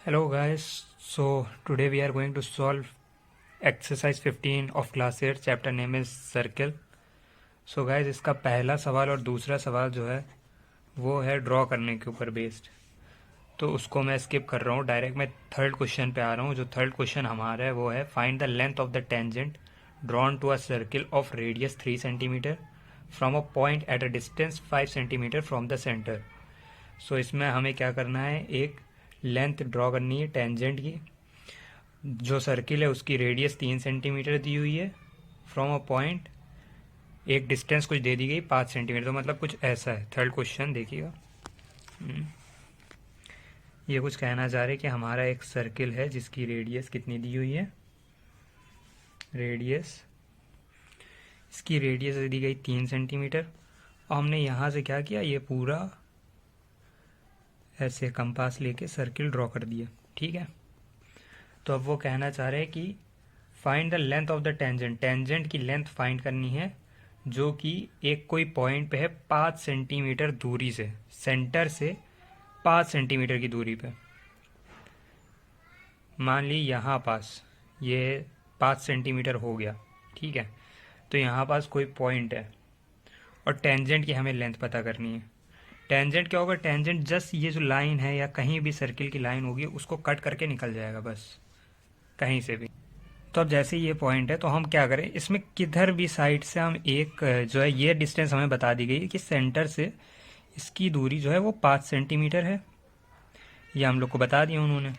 Hello guys, so today we are going to solve exercise 15 of class 8, chapter name is circle. So guys, इसका पहला सवाल और दूसरा सवाल जो है वो है ड्रॉ करने के ऊपर बेस्ड, तो उसको मैं स्किप कर रहा हूँ, डायरेक्ट मैं थर्ड क्वेश्चन पे आ रहा हूँ। जो थर्ड क्वेश्चन हमारा है वो है find the length of the tangent drawn to a circle of radius 3 centimetre from a point at a distance 5 centimetre from the centre. So इसमें हमें क्या करना है, एक लेंथ ड्रॉ करनी है टेंजेंट की। जो सर्किल है उसकी रेडियस 3 सेंटीमीटर दी हुई है, फ्रॉम अ पॉइंट एक डिस्टेंस कुछ दे दी गई 5 सेंटीमीटर, तो मतलब कुछ ऐसा है। थर्ड क्वेश्चन देखिएगा, ये कुछ कहना चाह रहे कि हमारा एक सर्किल है जिसकी रेडियस कितनी दी हुई है, रेडियस, इसकी रेडियस दी गई 3 सेंटीमीटर, और हमने यहाँ से क्या किया, ये पूरा ऐसे कंपास लेके सर्किल ड्रॉ कर दिया। ठीक है, तो अब वो कहना चाह रहे हैं कि find the length of the tangent, tangent की लेंथ फाइंड करनी है जो कि एक कोई पॉइंट पे है 5 सेंटीमीटर दूरी से, सेंटर से 5 सेंटीमीटर की दूरी पे। मान ली यहाँ पास ये 5 सेंटीमीटर हो गया, ठीक है, तो यहाँ पास कोई पॉइंट है और टेंजेंट की हमें लेंथ पता करनी है। टेंजेंट क्या होगा, टेंजेंट जस्ट ये जो लाइन है या कहीं भी सर्किल की लाइन होगी उसको कट करके निकल जाएगा बस, कहीं से भी। तो अब जैसे ये पॉइंट है तो हम क्या करें, इसमें किधर भी साइड से हम एक जो है, ये डिस्टेंस हमें बता दी गई है कि सेंटर से इसकी दूरी जो है वो 5 सेंटीमीटर है, ये हम लोग को बता दिया उन्होंने।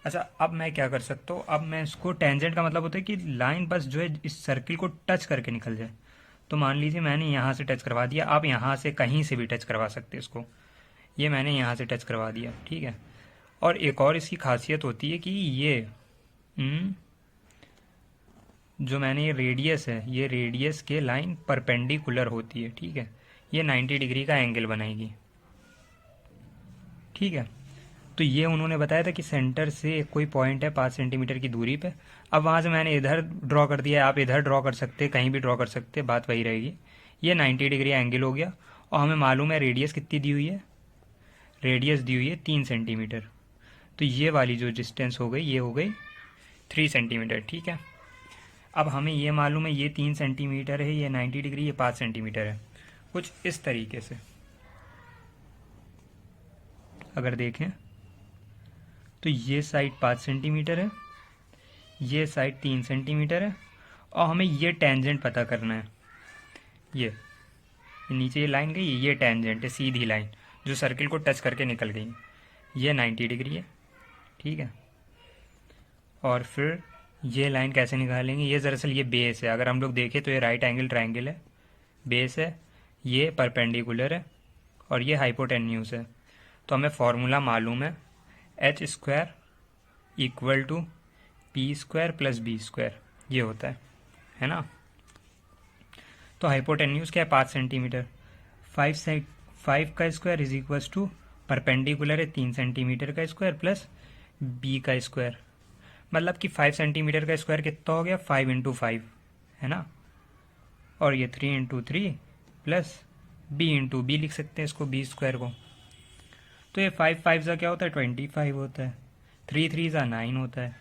अच्छा, अब मैं क्या कर सकता हूँ, अब मैं इसको, टेंजेंट का मतलब होता है कि लाइन बस जो है इस सर्किल को टच करके निकल जाए। तो मान लीजिए मैंने यहाँ से टच करवा दिया, आप यहाँ से कहीं से भी टच करवा सकते हैं इसको, ये मैंने यहाँ से टच करवा दिया, ठीक है। और एक और इसकी खासियत होती है कि ये जो मैंने ये रेडियस है, ये रेडियस के लाइन परपेंडिकुलर होती है, ठीक है, ये 90 डिग्री का एंगल बनाएगी, ठीक है। तो ये उन्होंने बताया था कि सेंटर से एक कोई पॉइंट है 5 सेंटीमीटर की दूरी पे। अब वहाँ से मैंने इधर ड्रॉ कर दिया, आप इधर ड्रॉ कर सकते, कहीं भी ड्रॉ कर सकते, बात वही रहेगी। ये 90 डिग्री एंगल हो गया, और हमें मालूम है रेडियस कितनी दी हुई है, रेडियस दी हुई है 3 सेंटीमीटर। तो ये वाली जो डिस्टेंस हो गई, ये हो गई 3 सेंटीमीटर, ठीक है। अब हमें ये मालूम है ये 3 सेंटीमीटर है, ये 90 डिग्री, ये 5 सेंटीमीटर है। कुछ इस तरीके से अगर देखें तो ये साइड 5 सेंटीमीटर है, ये साइड 3 सेंटीमीटर है, और हमें ये टेंजेंट पता करना है। ये नीचे ये लाइन गई, ये टेंजेंट है, सीधी लाइन जो सर्किल को टच करके निकल गई, ये 90 डिग्री है, ठीक है। और फिर ये लाइन कैसे निकालेंगे, ये दरअसल ये बेस है, अगर हम लोग देखें तो ये राइट एंगल ट्रायंगल है, बेस है, ये परपेंडिकुलर है, और ये हाइपोटेन्यूस है। तो हमें फॉर्मूला मालूम है, H square equal to P square plus B square, ये होता है ना। तो हाइपोटेन्यूस क्या है, 5 सेंटीमीटर, 5 का square is equals to perpendicular है 3 सेंटीमीटर का स्क्वायर प्लस बी का स्क्वायर, मतलब कि 5 सेंटीमीटर का स्क्वायर कितना हो गया, 5 इंटू 5 है ना, और ये 3 into 3 plus B into B लिख सकते हैं इसको, बी स्क्वायर को। तो ये 5 का क्या होता है, 25 होता है, 3 का 9 होता है,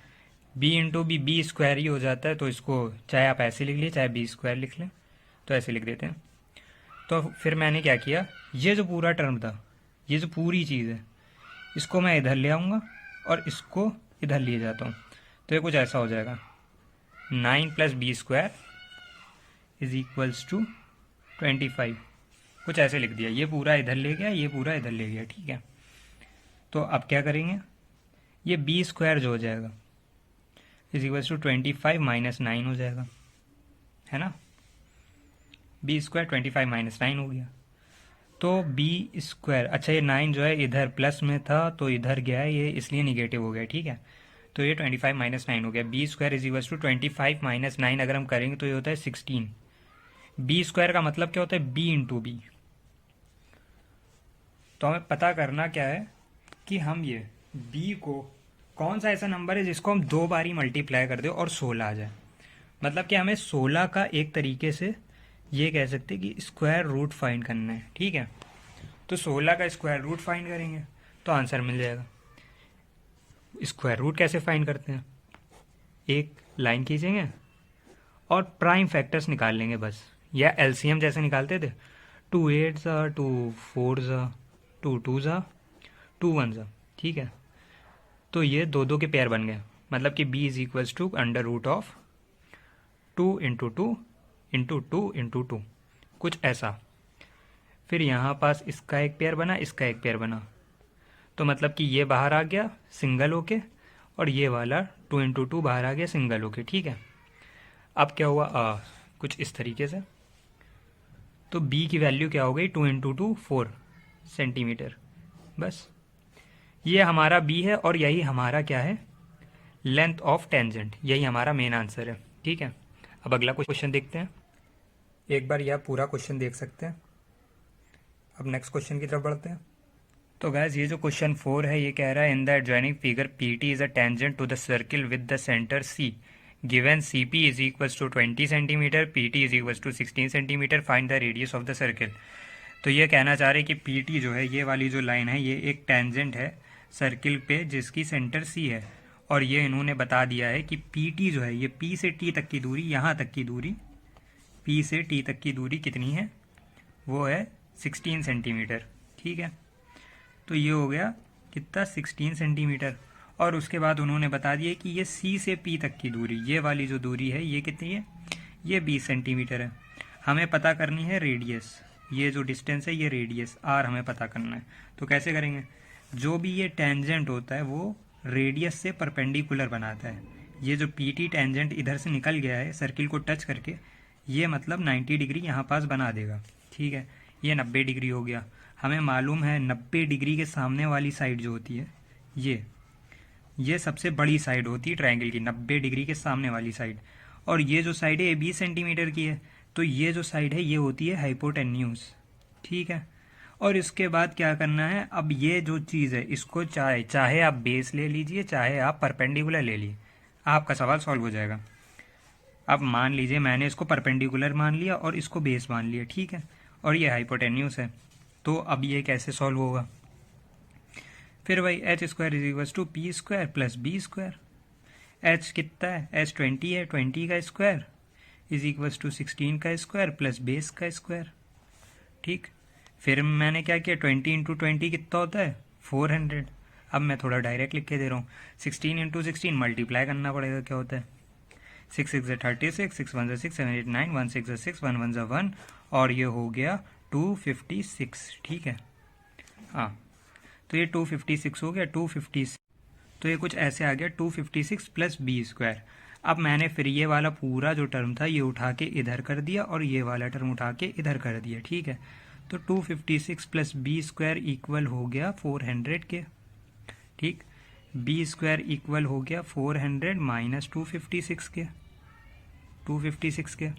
b into b, b square ही हो जाता है। तो इसको चाहे आप ऐसे लिख लीजिए, चाहे बी स्क्वायर लिख लें, तो ऐसे लिख देते हैं। तो फिर मैंने क्या किया, ये जो पूरा टर्म था, ये जो पूरी चीज़ है, इसको मैं इधर ले आऊँगा और इसको इधर लिए जाता हूँ, तो ये कुछ ऐसा हो जाएगा, 9 plus B square is equals to 25, कुछ ऐसे लिख दिया। ये पूरा इधर ले गया, ये पूरा इधर ले गया, ठीक है। तो अब क्या करेंगे, ये बी स्क्वायर जो हो जाएगा इज इक्वल्स टू 25 माइनस 9 हो जाएगा, है ना, बी स्क्वायर 25 माइनस 9 हो गया। तो बी स्क्वायर, अच्छा ये 9 जो है इधर प्लस में था तो इधर गया है, ये इसलिए निगेटिव हो गया, ठीक है। तो ये 25 माइनस 9 हो गया, B square is equals to 25 minus 9 अगर हम करेंगे तो ये होता है 16। बी स्क्वायर का मतलब क्या होता है, बी इंटू बी। तो हमें पता करना क्या है कि हम ये b को, कौन सा ऐसा नंबर है जिसको हम 2 बार ही मल्टीप्लाई कर दें और 16 आ जाए, मतलब कि हमें 16 का एक तरीके से ये कह सकते हैं कि स्क्वायर रूट फाइंड करना है, ठीक है। तो 16 का स्क्वायर रूट फाइंड करेंगे तो आंसर मिल जाएगा। स्क्वायर रूट कैसे फाइंड करते हैं, एक लाइन खींचेंगे और प्राइम फैक्टर्स निकाल लेंगे बस, या एलसीएम जैसे निकालते थे, 2 8 ज़ा, 2 4 ज़ा, 2 2 ज़ा, 2 1 ज़ा, ठीक है। तो ये दो दो के पेयर बन गए, मतलब कि b is equals to under root of 2 into 2 into 2 into 2, कुछ ऐसा। फिर यहाँ पास इसका एक पेयर बना, इसका एक पेयर बना, तो मतलब कि ये बाहर आ गया सिंगल होके, और ये वाला 2 इंटू 2 बाहर आ गया सिंगल होके, ठीक है। अब क्या हुआ, कुछ इस तरीके से, तो b की वैल्यू क्या हो गई, 2 इंटू 2 4 सेंटीमीटर, बस। ये हमारा b है और यही हमारा क्या है, लेंथ ऑफ टेंजेंट, यही हमारा मेन आंसर है, ठीक है। अब अगला क्वेश्चन देखते हैं, एक बार यह पूरा क्वेश्चन देख सकते हैं। अब नेक्स्ट क्वेश्चन की तरफ बढ़ते हैं। तो गाइस ये जो क्वेश्चन 4 है ये कह रहा है in the adjoining figure PT is a tangent to the circle with the centre C given CP is equals to 20 centimetre, PT is equals to 16 centimetre, find the radius of the circle. तो ये कहना चाह रहे हैं कि PT जो है, ये वाली जो लाइन है, ये एक टेंजेंट है सर्किल पे जिसकी सेंटर C है, और ये इन्होंने बता दिया है कि PT जो है, ये P से T तक की दूरी, यहाँ तक की दूरी, P से T तक की दूरी कितनी है, वो है 16 सेंटीमीटर, ठीक है। तो ये हो गया कितना, 16 सेंटीमीटर। और उसके बाद उन्होंने बता दिया कि ये C से P तक की दूरी, ये वाली जो दूरी है ये कितनी है, ये 20 सेंटीमीटर है। हमें पता करनी है रेडियस, ये जो डिस्टेंस है ये रेडियस R हमें पता करना है। तो कैसे करेंगे, जो भी ये टेंजेंट होता है वो रेडियस से परपेंडिकुलर बनाता है। ये जो PT टेंजेंट इधर से निकल गया है सर्किल को टच करके, ये मतलब 90 डिग्री यहाँ पास बना देगा, ठीक है। ये 90 डिग्री हो गया। हमें मालूम है 90 डिग्री के सामने वाली साइड जो होती है, ये सबसे बड़ी साइड होती है ट्रायंगल की, 90 डिग्री के सामने वाली साइड। और ये जो साइड है ये 20 सेंटीमीटर की है, तो ये जो साइड है ये होती है हाइपोटेन्यूज, ठीक है। और इसके बाद क्या करना है, अब ये जो चीज़ है इसको चाहे आप बेस ले लीजिए, चाहे आप परपेंडिकुलर ले लीजिए, आपका सवाल सॉल्व हो जाएगा। अब मान लीजिए मैंने इसको परपेंडिकुलर मान लिया और इसको बेस मान लिया, ठीक है, और ये हाइपोटेन्यूस है। तो अब ये कैसे सॉल्व होगा, फिर वही h square is equals to P square plus B square. h कितना है, h 20 है, 20 का स्क्वायर इज इक्वल्स टू 16 का स्क्वायर प्लस बेस का स्क्वायर, ठीक। फिर मैंने क्या किया, 20 इंटू 20 कितना होता है, 400। अब मैं थोड़ा डायरेक्ट लिख के दे रहा हूँ, 16 इंटू 16 मल्टीप्लाई करना पड़ेगा, क्या होता है, 6 6 36, 6 1 6 7 8 9, 1 6 6, 1 1 1, और ये हो गया 256, ठीक है। हाँ, तो ये 256 हो गया, 256, तो ये कुछ ऐसे आ गया 256 प्लस बी स्क्वायर। अब मैंने फिर ये वाला पूरा जो टर्म था ये उठा के इधर कर दिया और ये वाला टर्म उठा के इधर कर दिया, ठीक है। तो 256 प्लस बी स्क्वायर इक्वल हो गया 400 के, ठीक। बी स्क्वायर इक्वल हो गया 400 माइनस 256 के, 256 के।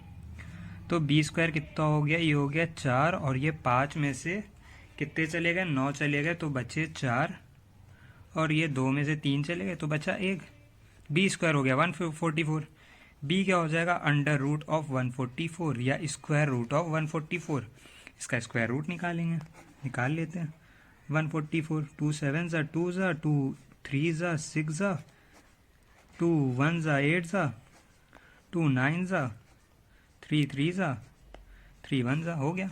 तो बी स्क्वायर कितना हो गया, ये हो गया 4, और ये 5 में से कितने चले गए, 9 चले गए, तो बचे 4, और ये 2 में से 3 चले गए तो बचा 1। बी स्क्वायर हो गया 144। बी क्या हो जाएगा, अंडर रूट ऑफ 144 या स्क्वायर रूट ऑफ 144। इसका स्क्वायर रूट निकालेंगे, निकाल लेते हैं। 144, 2 7 ज़ा 2 ज़ा, 2 3 ज़ा 6 ज़ा, 2 1 ज़ा 8 ज़ा, 2 9 ज़ा, 3 3 ज़ा, 3 1 ज़ा, हो गया।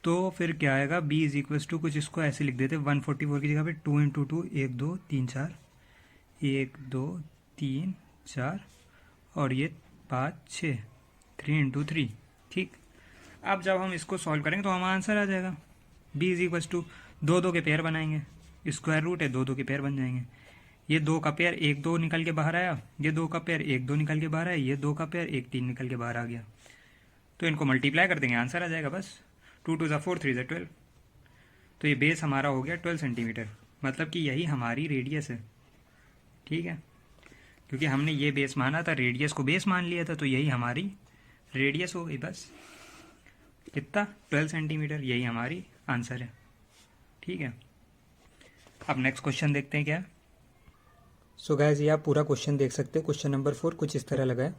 तो फिर क्या आएगा, b इज इक्वल्स टू, कुछ इसको ऐसे लिख देते 144 की जगह पे 2 इंटू 2, 1 2 3 4, 1 2 3 4, और ये 5 6, 3 इंटू 3, ठीक। अब जब हम इसको सॉल्व करेंगे तो हमारा आंसर आ जाएगा। b इज इक्वल्स टू, 2 2 के पेयर बनाएंगे, स्क्वायर रूट है, 2 2 के पेयर बन जाएंगे। ये 2 का पेयर 1 2 निकल के बाहर आया, ये 2 का पेयर 1 2 निकल के बाहर आया, ये 2 का पेयर 1 3 निकल के बाहर आ गया। तो इनको मल्टीप्लाई कर देंगे, आंसर आ जाएगा बस। 2 2 ज़ा 4, 3 ज़ा 12। तो ये बेस हमारा हो गया 12 सेंटीमीटर, मतलब कि यही हमारी रेडियस है, ठीक है। क्योंकि हमने ये बेस माना था, रेडियस को बेस मान लिया था, तो यही हमारी रेडियस हो गई बस। कितना, 12 सेंटीमीटर, यही हमारी आंसर है, ठीक है। अब नेक्स्ट क्वेश्चन देखते हैं क्या। सो गाइस ये आप पूरा क्वेश्चन देख सकते हैं। क्वेश्चन नंबर 4 कुछ इस तरह लगा है।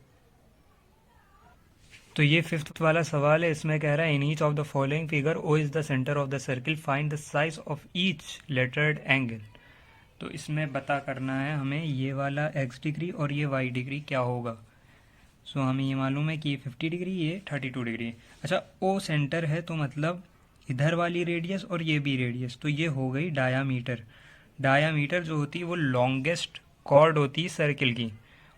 तो ये 5th वाला सवाल है, इसमें कह रहा है in each of the following figure O is the centre of the circle, find the size of each lettered angle. तो इसमें पता करना है हमें ये वाला x डिग्री और ये y डिग्री क्या होगा। सो हमें ये मालूम है कि ये 50 डिग्री, ये 32 डिग्री। अच्छा, ओ सेंटर है तो मतलब इधर वाली रेडियस और ये भी रेडियस, तो ये हो गई डायामीटर। डायामीटर जो होती है वो लॉन्गेस्ट कॉर्ड होती है सर्किल की।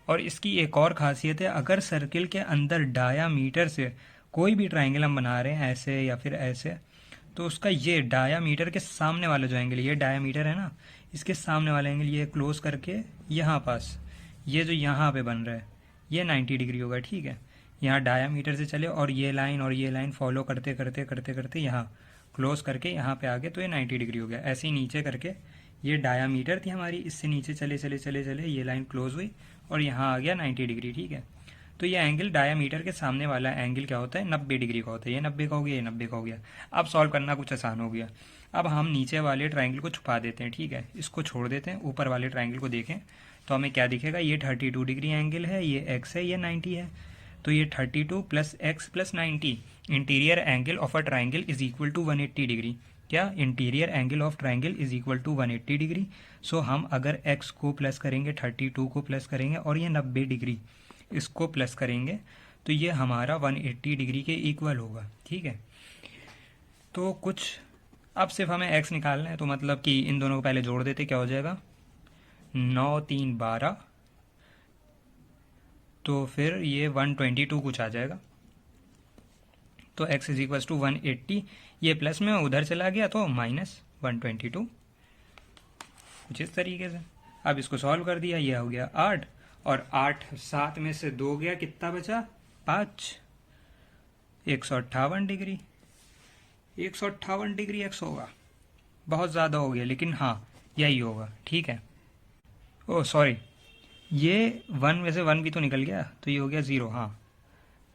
और इसकी एक और खासियत है, अगर सर्किल के अंदर डायामीटर से कोई भी ट्राइंगल हम बना रहे हैं ऐसे या फिर ऐसे, तो उसका ये डायामीटर के सामने वाला जो एंगल, ये डायामीटर है ना, इसके सामने वाला एंगल ये क्लोज करके यहाँ पास, ये जो यहाँ पे बन रहा है ये 90 डिग्री होगा। ठीक है, यहाँ डायामीटर से चले और ये लाइन फॉलो करते करते करते करते यहाँ क्लोज करके यहाँ पे आगे, तो ये 90 डिग्री हो गया। ऐसे ही नीचे करके, ये डायामीटर थी हमारी, इससे नीचे चले चले चले चले ये लाइन क्लोज हुई और यहाँ आ गया 90 डिग्री। ठीक है, तो ये एंगल डायामीटर के सामने वाला एंगल क्या होता है, 90 डिग्री का होता है। ये 90 का हो गया, ये 90 का हो गया। अब सॉल्व करना कुछ आसान हो गया। अब हम नीचे वाले ट्राइंगल को छुपा देते हैं। ठीक है, इसको छोड़ देते हैं, ऊपर वाले ट्राइंगल को देखें तो हमें क्या दिखेगा, ये 32 डिग्री एंगल है, ये x है, ये 90 है। तो ये 32 plus x plus 90, interior angle of a triangle is equal to 180 degree. क्या, interior angle of triangle is equal to 180 degree. So हम अगर x को प्लस करेंगे, 32 को प्लस करेंगे और ये 90 डिग्री इसको प्लस करेंगे, तो ये हमारा 180 डिग्री के इक्वल होगा। ठीक है, तो कुछ अब सिर्फ हमें x निकालना है, तो मतलब कि इन दोनों को पहले जोड़ देते, क्या हो जाएगा, 9 3 12, तो फिर ये 122 कुछ आ जाएगा। तो x इज इक्वल टू 180, ये प्लस में उधर चला गया तो माइनस 122, कुछ इस तरीके से। अब इसको सॉल्व कर दिया, ये हो गया 8 और 8 7 में से 2 गया, कितना बचा, 5, 158 डिग्री। 158 डिग्री x होगा, बहुत ज़्यादा हो गया लेकिन हाँ यही होगा। ठीक है, ओह सॉरी, ये 1 में से 1 भी तो निकल गया, तो ये हो गया 0। हाँ,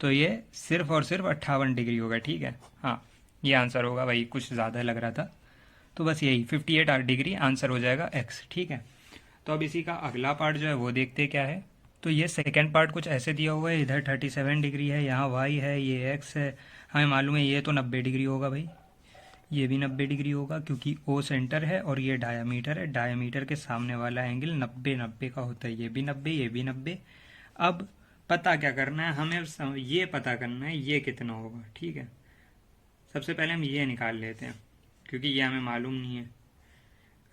तो ये सिर्फ और सिर्फ 58 डिग्री होगा। ठीक है, हाँ ये आंसर होगा भाई, कुछ ज़्यादा लग रहा था। तो बस यही 58 डिग्री आंसर हो जाएगा x। ठीक है, तो अब इसी का अगला पार्ट जो है वो देखते क्या है। तो ये सेकंड पार्ट कुछ ऐसे दिया हुआ है, इधर 37 डिग्री है, यहाँ y है, ये x है। हमें मालूम है ये तो 90 डिग्री होगा भाई, ये भी 90 डिग्री होगा क्योंकि ओ सेंटर है और ये डायामीटर है। डायामीटर के सामने वाला एंगल 90 90 का होता है, ये भी 90, ये भी 90। अब पता क्या करना है हमें, ये पता करना है ये कितना होगा। ठीक है, सबसे पहले हम ये निकाल लेते हैं क्योंकि ये हमें मालूम नहीं है।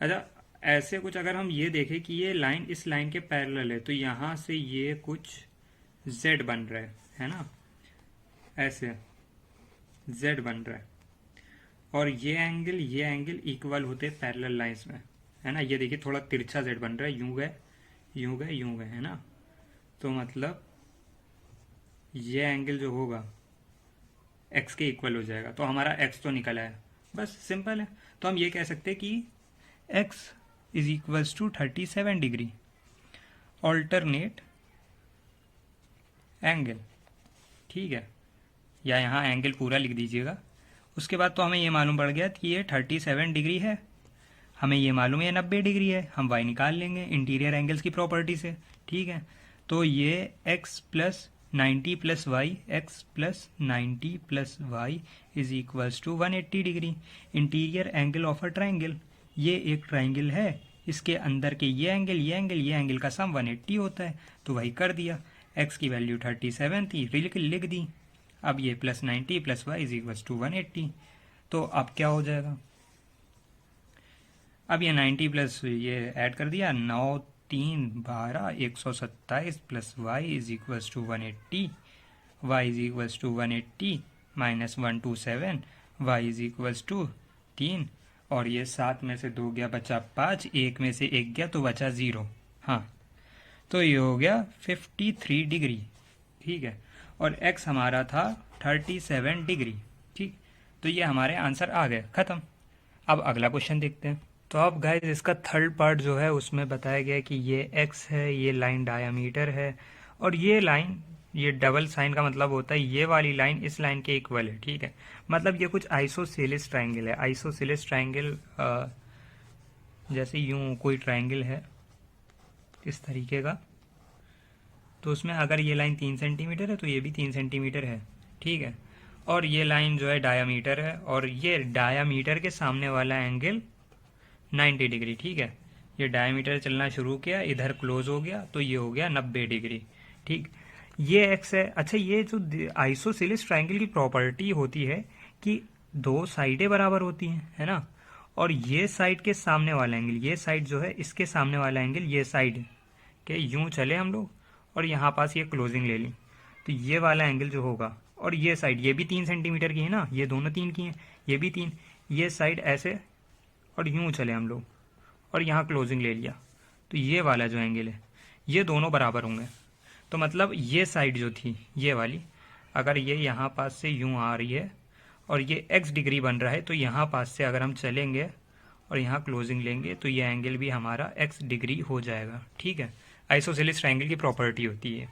अच्छा, ऐसे कुछ अगर हम ये देखें कि ये लाइन इस लाइन के पैरेलल है, तो यहाँ से ये कुछ z बन रहा है ना, ऐसे z बन रहा है और ये एंगल इक्वल होते हैं पैरेलल लाइंस में, है ना। ये देखिए थोड़ा तिरछा z बन रहा है, यूं गए यूं गए यूं गए, है ना। तो मतलब ये एंगल जो होगा x के इक्वल हो जाएगा, तो हमारा x तो निकल आया, बस सिंपल है। तो हम ये कह सकते हैं कि x is equals to 37 degree alternate angle. ठीक है, या यहाँ एंगल पूरा लिख दीजिएगा। उसके बाद तो हमें ये मालूम पड़ गया कि ये 37 डिग्री है, हमें ये मालूम है ये 90 डिग्री है, हम y निकाल लेंगे इंटीरियर एंगल्स की प्रॉपर्टी से। ठीक है, तो ये x plus 90 plus y, x plus 90 plus y is equals to 180 degree. Interior angle of a triangle, ये एक ट्राइंगल है, इसके अंदर के ये एंगल का सम 180 होता है, तो वही कर दिया। x की वैल्यू 37 थी, लिख दी। अब ये plus 90 plus y is equals to 180, तो अब क्या हो जाएगा, अब ये 90 प्लस ये ऐड कर दिया, 9 3 12 127 plus y is equals to 180, y is equals to 180 minus 127, y is equals to 3, और ये 7 में से 2 गया, बचा 5, 1 में से 1 गया तो बचा 0। हाँ, तो ये हो गया 53 डिग्री। ठीक है, और x हमारा था 37 डिग्री। ठीक, तो ये हमारे आंसर आ गए, ख़त्म। अब अगला क्वेश्चन देखते हैं। तो अब गाइस इसका थर्ड पार्ट जो है उसमें बताया गया कि ये x है, ये लाइन डायामीटर है, और ये लाइन, ये डबल साइन का मतलब होता है ये वाली लाइन इस लाइन के इक्वल है। ठीक है, मतलब ये कुछ आइसोसेलेस ट्राइंगल है। आइसोसेलेस ट्राइंगल जैसे यूं कोई ट्राइंगल है इस तरीके का, तो उसमें अगर ये लाइन 3 सेंटीमीटर है तो ये भी 3 सेंटीमीटर है। ठीक है, और ये लाइन जो है डायामीटर है, और ये डायामीटर के सामने वाला एंगल 90 डिग्री। ठीक है, ये डायमीटर चलना शुरू किया, इधर क्लोज हो गया, तो ये हो गया 90 डिग्री। ठीक, ये एक्स है। अच्छा, ये जो आइसोसेलेस ट्रायंगल की प्रॉपर्टी होती है कि दो साइडें बराबर होती हैं, है ना, और ये साइड के सामने वाला एंगल, ये साइड जो है इसके सामने वाला एंगल, ये साइड के यूं चले हम लोग और यहाँ पास ये क्लोजिंग ले ली, तो ये वाला एंगल जो होगा, और ये साइड ये भी 3 सेंटीमीटर की है ना, ये दोनों 3 की हैं, ये भी 3, ये साइड ऐसे और यूं चले हम लोग और यहाँ क्लोजिंग ले लिया, तो ये वाला जो एंगल है ये दोनों बराबर होंगे। तो मतलब ये साइड जो थी ये वाली, अगर ये यहाँ पास से यूं आ रही है और ये x डिग्री बन रहा है, तो यहाँ पास से अगर हम चलेंगे और यहाँ क्लोजिंग लेंगे तो ये एंगल भी हमारा x डिग्री हो जाएगा। ठीक है, आइसोसेलेस ट्रायंगल की प्रॉपर्टी होती है।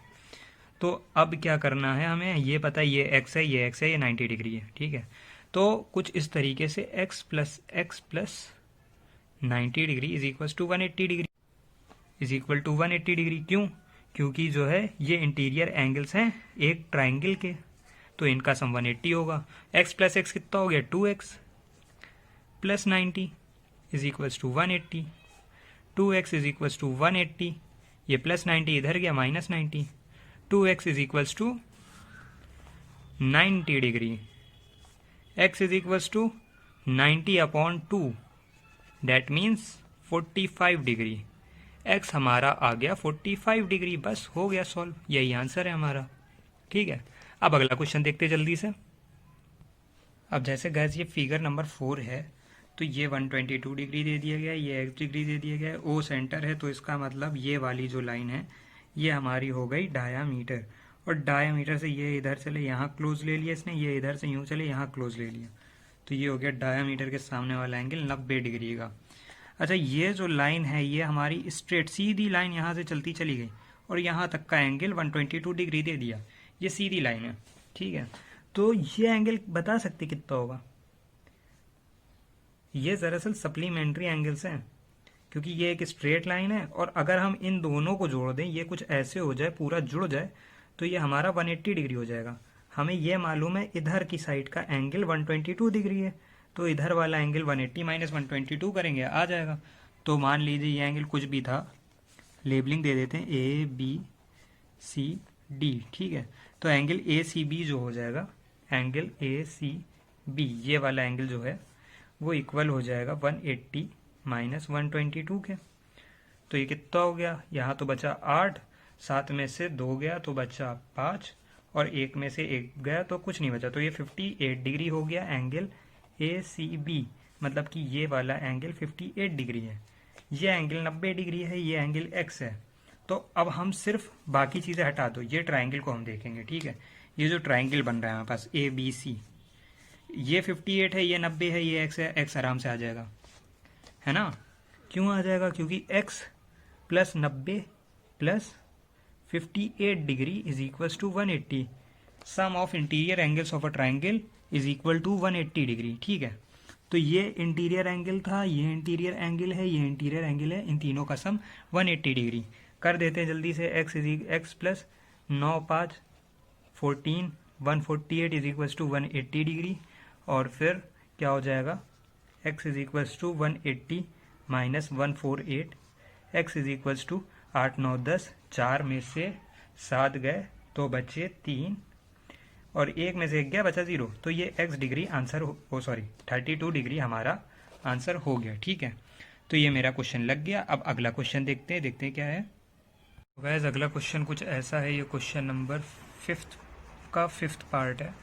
तो अब क्या करना है हमें, ये पता है ये x है, ये x है, ये 90 डिग्री है। ठीक है, तो कुछ इस तरीके से x plus 90 degree is equal to 180 degree, is equal to 180 degree. क्यों? क्योंकि जो है ये इंटीरियर एंगल्स हैं एक ट्राइंगल के, तो इनका सम 180 होगा। x प्लस एक्स कितना हो गया, 2x plus 90 is equal to 180, 2x is equal to 180, ये प्लस 90 इधर गया minus 90, 2x is equal to 90 degree, x is equal to 90/2, that means 45 degree. x हमारा आ गया 45 डिग्री, बस हो गया सॉल्व, यही आंसर है हमारा। ठीक है, अब अगला क्वेश्चन देखते जल्दी से। अब जैसे गैस ये फिगर नंबर 4 है, तो ये 122 डिग्री दे दिया गया है, ये x डिग्री दे दिया गया है, ओ सेंटर है, तो इसका मतलब ये वाली जो लाइन है ये हमारी हो गई डायामीटर, और डायामीटर से ये इधर चले यहाँ क्लोज ले लिया इसने, ये इधर से यूँ चले यहाँ क्लोज ले लिया, तो ये हो गया डायामीटर के सामने वाला एंगल 90 डिग्री का। अच्छा, ये जो लाइन है ये हमारी स्ट्रेट सीधी लाइन यहाँ से चलती चली गई और यहाँ तक का एंगल 122 डिग्री दे दिया, ये सीधी लाइन है। ठीक है, तो ये एंगल बता सकते कितना होगा? ये दरअसल सप्लीमेंट्री एंगल्स हैं, क्योंकि ये एक स्ट्रेट लाइन है और अगर हम इन दोनों को जोड़ दें, ये कुछ ऐसे हो जाए, पूरा जुड़ जाए, तो ये हमारा 180 डिग्री हो जाएगा। हमें ये मालूम है इधर की साइड का एंगल 122 डिग्री है, तो इधर वाला एंगल 180 माइनस 122 करेंगे आ जाएगा। तो मान लीजिए ये एंगल कुछ भी था, लेबलिंग दे देते हैं ABCD। ठीक है, तो एंगल ACB जो हो जाएगा, एंगल ACB ये वाला एंगल जो है वो इक्वल हो जाएगा 180 माइनस 122 के। तो ये कितना हो गया, यहाँ तो बचा 8, 7 में से 2 गया तो बचा 5, और 1 में से 1 गया तो कुछ नहीं बचा, तो ये 58 डिग्री हो गया एंगल ACB, मतलब कि ये वाला एंगल 58 डिग्री है, ये एंगल 90 डिग्री है, ये एंगल x है। तो अब हम सिर्फ बाकी चीज़ें हटा दो, ये ट्राइंगल को हम देखेंगे। ठीक है, ये जो ट्राइंगल बन रहा है हमारे पास ABC, ये 58 है, ये 90 है, ये x है, x आराम से आ जाएगा, है ना। क्यों आ जाएगा? क्योंकि x plus 90 plus 58 degree is equal to 180, sum of interior angles of a triangle is equal to 180 degree. ठीक है, तो ये इंटीरियर एंगल था, ये इंटीरियर एंगल है, ये इंटीरियर एंगल है, इन तीनों का सम 180 डिग्री कर देते हैं जल्दी से। x plus 9 5 14 148 is equal to 180 degree, और फिर क्या हो जाएगा, x is equal to 180 minus 148, x is equal to 8 9 10, 4 में से 7 गए तो बचे 3, और 1 में से 1 गया बचा 0, तो ये x डिग्री आंसर 32 डिग्री हमारा आंसर हो गया। ठीक है, तो ये मेरा क्वेश्चन लग गया। अब अगला क्वेश्चन देखते हैं क्या है। वैसे अगला क्वेश्चन कुछ ऐसा है, ये क्वेश्चन नंबर 5 का 5th पार्ट है।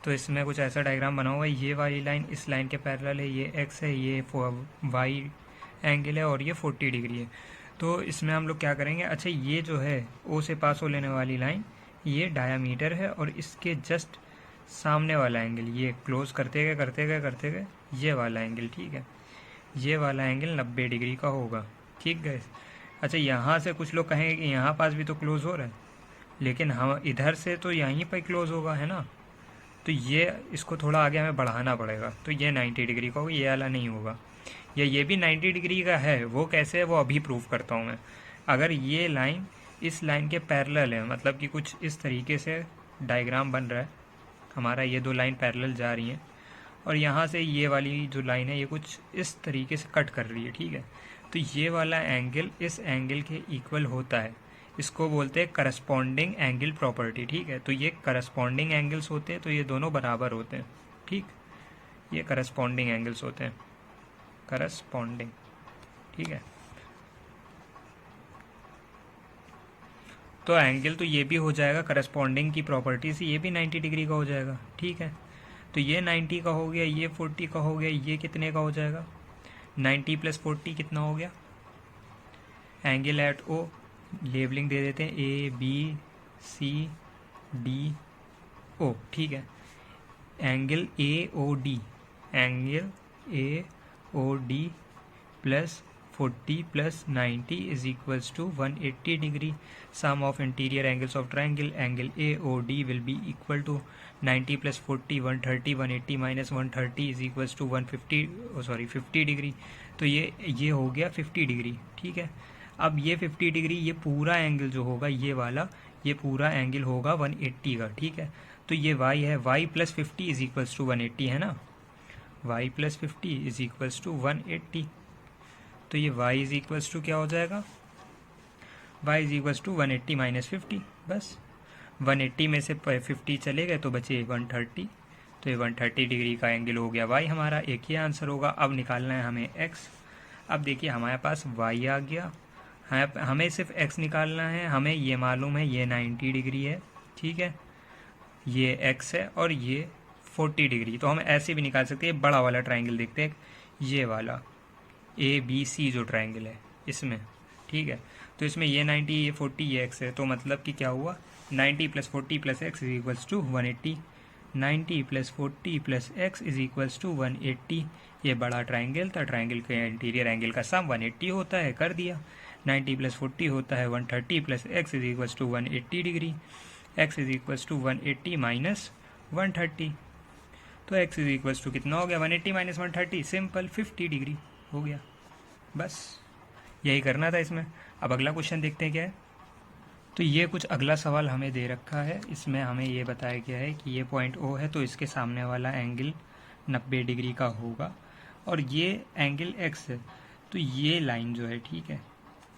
तो इसमें कुछ ऐसा डायग्राम बना हुआ है, ये वाली लाइन इस लाइन के पैरेलल है, ये x है, ये y एंगल है और ये 40 डिग्री है। तो इसमें हम लोग क्या करेंगे, अच्छा ये जो है O से पास हो लेने वाली लाइन ये डायामीटर है, और इसके जस्ट सामने वाला एंगल ये क्लोज करते गए ये वाला एंगल, ठीक है, ये वाला एंगल 90 डिग्री का होगा। ठीक है, अच्छा यहाँ से कुछ लोग कहेंगे कि यहाँ पास भी तो क्लोज हो रहा है, लेकिन हम इधर से तो यहीं पर क्लोज होगा, है ना, तो ये इसको थोड़ा आगे हमें बढ़ाना पड़ेगा, तो ये 90 डिग्री का होगा, ये वाला नहीं होगा, या ये भी 90 डिग्री का है। वो कैसे है वो अभी प्रूव करता हूँ मैं। अगर ये लाइन इस लाइन के पैरेलल है, मतलब कि कुछ इस तरीके से डायग्राम बन रहा है हमारा, ये दो लाइन पैरेलल जा रही हैं, और यहाँ से ये वाली जो लाइन है ये कुछ इस तरीके से कट कर रही है। ठीक है, तो ये वाला एंगल इस एंगल के इक्वल होता है, इसको बोलते हैं करस्पॉन्डिंग एंगल प्रॉपर्टी। ठीक है, तो ये करस्पॉन्डिंग एंगल्स होते हैं, तो ये दोनों बराबर होते हैं। ठीक, ये करस्पॉन्डिंग एंगल्स होते हैं, करस्पॉन्डिंग। ठीक है, तो एंगल तो ये भी हो जाएगा करस्पॉन्डिंग की प्रॉपर्टी से, ये भी 90 डिग्री का हो जाएगा। ठीक है, तो ये 90 का हो गया, ये 40 का हो गया, ये कितने का हो जाएगा? 90 + 40 कितना हो गया? एंगल एट ओ लेबलिंग दे देते हैं, ABCDO। ठीक है, angle AOD, angle AOD + 40 + 90 is equals to 180 degree. Sum of interior angles of triangle, angle AOD will be equal to 90 + 40 130, 180 - 130 is equals to 50 degree. तो ये हो गया 50 डिग्री। ठीक है, अब ये 50 डिग्री, ये पूरा एंगल जो होगा ये वाला, ये पूरा एंगल होगा 180 का। ठीक है, तो ये y है, y + 50 इज इक्वल्स टू 180 है ना, y + 50 इज इक्वल्स टू 180। तो ये y इज इक्वल्स टू क्या हो जाएगा? y is equals to 180 - 50। बस 180 में से 50 चले गए तो बचे 130, तो ये 130 डिग्री का एंगल हो गया y हमारा। एक ही आंसर होगा। अब निकालना है हमें x। अब देखिए हमारे पास y आ गया, हमें सिर्फ x निकालना है। हमें ये मालूम है ये 90 डिग्री है। ठीक है, ये x है और ये 40 डिग्री। तो हम ऐसे भी निकाल सकते हैं। बड़ा वाला ट्राइंगल देखते हैं, ये वाला ABC जो ट्राइंगल है इसमें। ठीक है, तो इसमें ये 90, ये 40, ये x है। तो मतलब कि क्या हुआ? 90 + 40 + x is equals to 180। 90 + 40 + x is equals to 180। ये बड़ा ट्राइंगल था, ट्राइंगल के इंटीरियर एंगल का सम 180 होता है, कर दिया। 90 + 40 होता है 130 + x is equals to 180 degree. x is equals to 180 - 130, तो x इज इक्वल्स टू कितना हो गया? 180 - 130, सिंपल 50 डिग्री हो गया। बस यही करना था इसमें। अब अगला क्वेश्चन देखते हैं क्या है। तो ये कुछ अगला सवाल हमें दे रखा है, इसमें हमें ये बताया गया है कि ये पॉइंट O है, तो इसके सामने वाला एंगल 90 डिग्री का होगा और ये एंगल x है। तो ये लाइन जो है, ठीक है,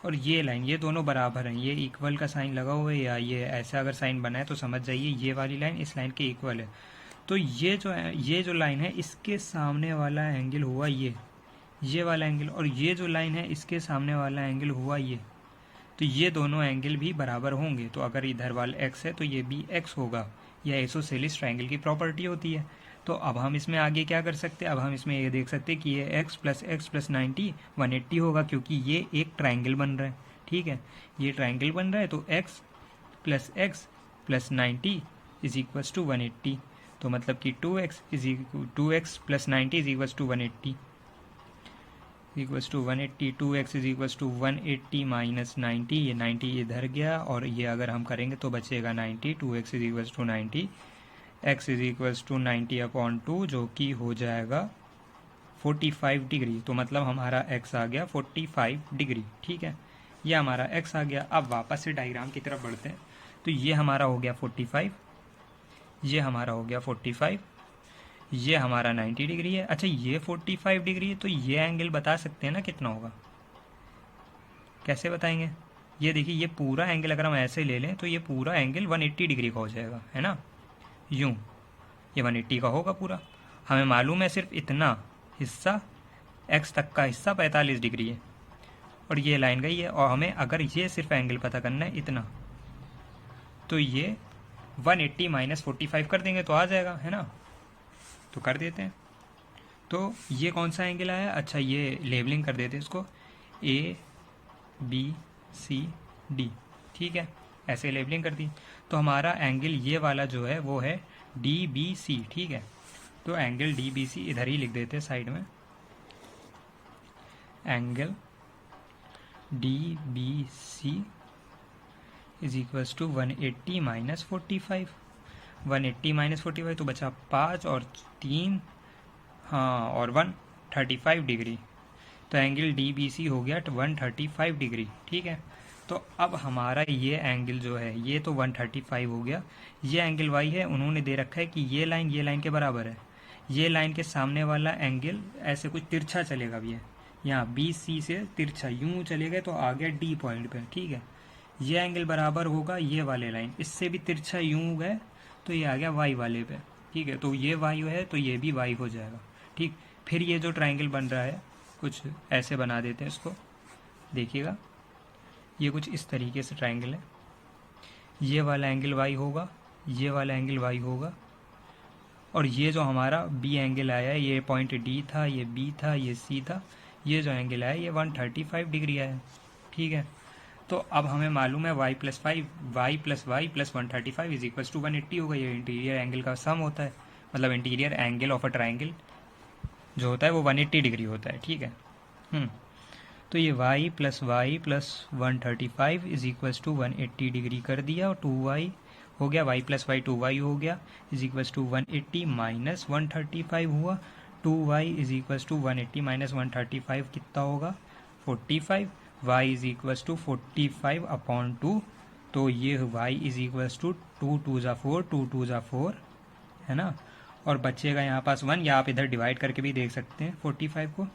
और ये लाइन, ये दोनों बराबर हैं। ये इक्वल का साइन लगा हुआ है, या ये ऐसा अगर साइन बना है तो समझ जाइए ये वाली लाइन इस लाइन के इक्वल है। तो ये जो लाइन है इसके सामने वाला एंगल हुआ ये वाला एंगल, और ये जो लाइन है इसके सामने वाला एंगल हुआ ये। तो ये दोनों एंगल भी बराबर होंगे। तो अगर इधर वाला x है तो ये भी x होगा। यह आइसोसेलेस ट्राइंगल की प्रॉपर्टी होती है। तो अब हम इसमें आगे क्या कर सकते हैं? अब हम इसमें ये देख सकते हैं कि ये x + 90 180 होगा, क्योंकि ये एक ट्राइंगल बन रहा है। ठीक है, ये ट्राइंगल बन रहा है, तो x + 90 इज इक्वल्स टू 180। तो मतलब कि 2x + 90 is equals to 180, equals to 180। 2x is equals to 180 - 90, ये 90 इधर गया और ये अगर हम करेंगे तो बचेगा 90। 2x is equals to 90, x is equals to 90/2, जो कि हो जाएगा 45 डिग्री। तो मतलब हमारा x आ गया 45 डिग्री। ठीक है, ये हमारा x आ गया। अब वापस से डायग्राम की तरफ बढ़ते हैं। तो ये हमारा हो गया 45, ये हमारा हो गया 45, ये हमारा 90 डिग्री है। अच्छा, ये 45 डिग्री है, तो ये एंगल बता सकते हैं ना कितना होगा? कैसे बताएंगे? ये देखिए, ये पूरा एंगल अगर हम ऐसे ले लें तो ये पूरा एंगल 180 डिग्री का हो जाएगा, है ना, यूं ये 180 का होगा पूरा। हमें मालूम है सिर्फ इतना हिस्सा, x तक का हिस्सा 45 डिग्री है और ये लाइन गई है, और हमें अगर ये सिर्फ एंगल पता करना है इतना, तो ये 180 - 45 कर देंगे तो आ जाएगा, है ना। तो कर देते हैं। तो ये कौन सा एंगल आया? अच्छा, ये लेबलिंग कर देते हैं इसको ABCD। ठीक है, ऐसे लेबलिंग कर दी। तो हमारा एंगल ये वाला जो है वो है DBC। ठीक है, तो एंगल DBC इधर ही लिख देते हैं साइड में। Angle DBC is equals to 180 - 45। 180 - 45 तो बचा 5 और 3, हाँ, और 1 35 डिग्री। तो एंगल DBC हो गया 135 डिग्री। ठीक है, तो अब हमारा ये एंगल जो है ये तो 135 हो गया। ये एंगल y है, उन्होंने दे रखा है कि ये लाइन के बराबर है। ये लाइन के सामने वाला एंगल ऐसे कुछ तिरछा चलेगा भी है, यहाँ बी सी से तिरछा यूं चले गए तो आ गया डी पॉइंट पे, ठीक है। ये एंगल बराबर होगा ये वाले लाइन, इससे भी तिरछा यूं गए तो ये आ गया वाई वाले पे, ठीक है। तो ये वाई है तो ये भी वाई हो जाएगा, ठीक। फिर ये जो ट्राइंगल बन रहा है कुछ ऐसे बना देते हैं इसको, देखिएगा ये कुछ इस तरीके से ट्राइंगल है। ये वाला एंगल वाई होगा, ये वाला एंगल वाई होगा, और ये जो हमारा बी एंगल आया है, ये पॉइंट डी था, ये बी था, ये सी था, ये जो एंगल आया ये 135 डिग्री आया है, ठीक है। तो अब हमें मालूम है y plus y plus 135 is equal to 180 होगा। ये इंटीरियर एंगल का सम होता है, मतलब interior angle of a triangle जो होता है वो 180 डिग्री होता है, ठीक है। तो ये y plus 135 is equal to 180 degree कर दिया, और 2y हो गया, y प्लस वाई 2y हो गया इज इक्वल टू 180 माइनस 135 हुआ, 2y is equal to 180 minus 135 कितना होगा 45, y is equal to 45 upon 2, तो ये y इज इक्वल टू 2 2 ज़ा 4, 2 2 ज़ा 4, है ना। और बचेगा यहाँ पास 1, या आप इधर डिवाइड करके भी देख सकते हैं 45 को,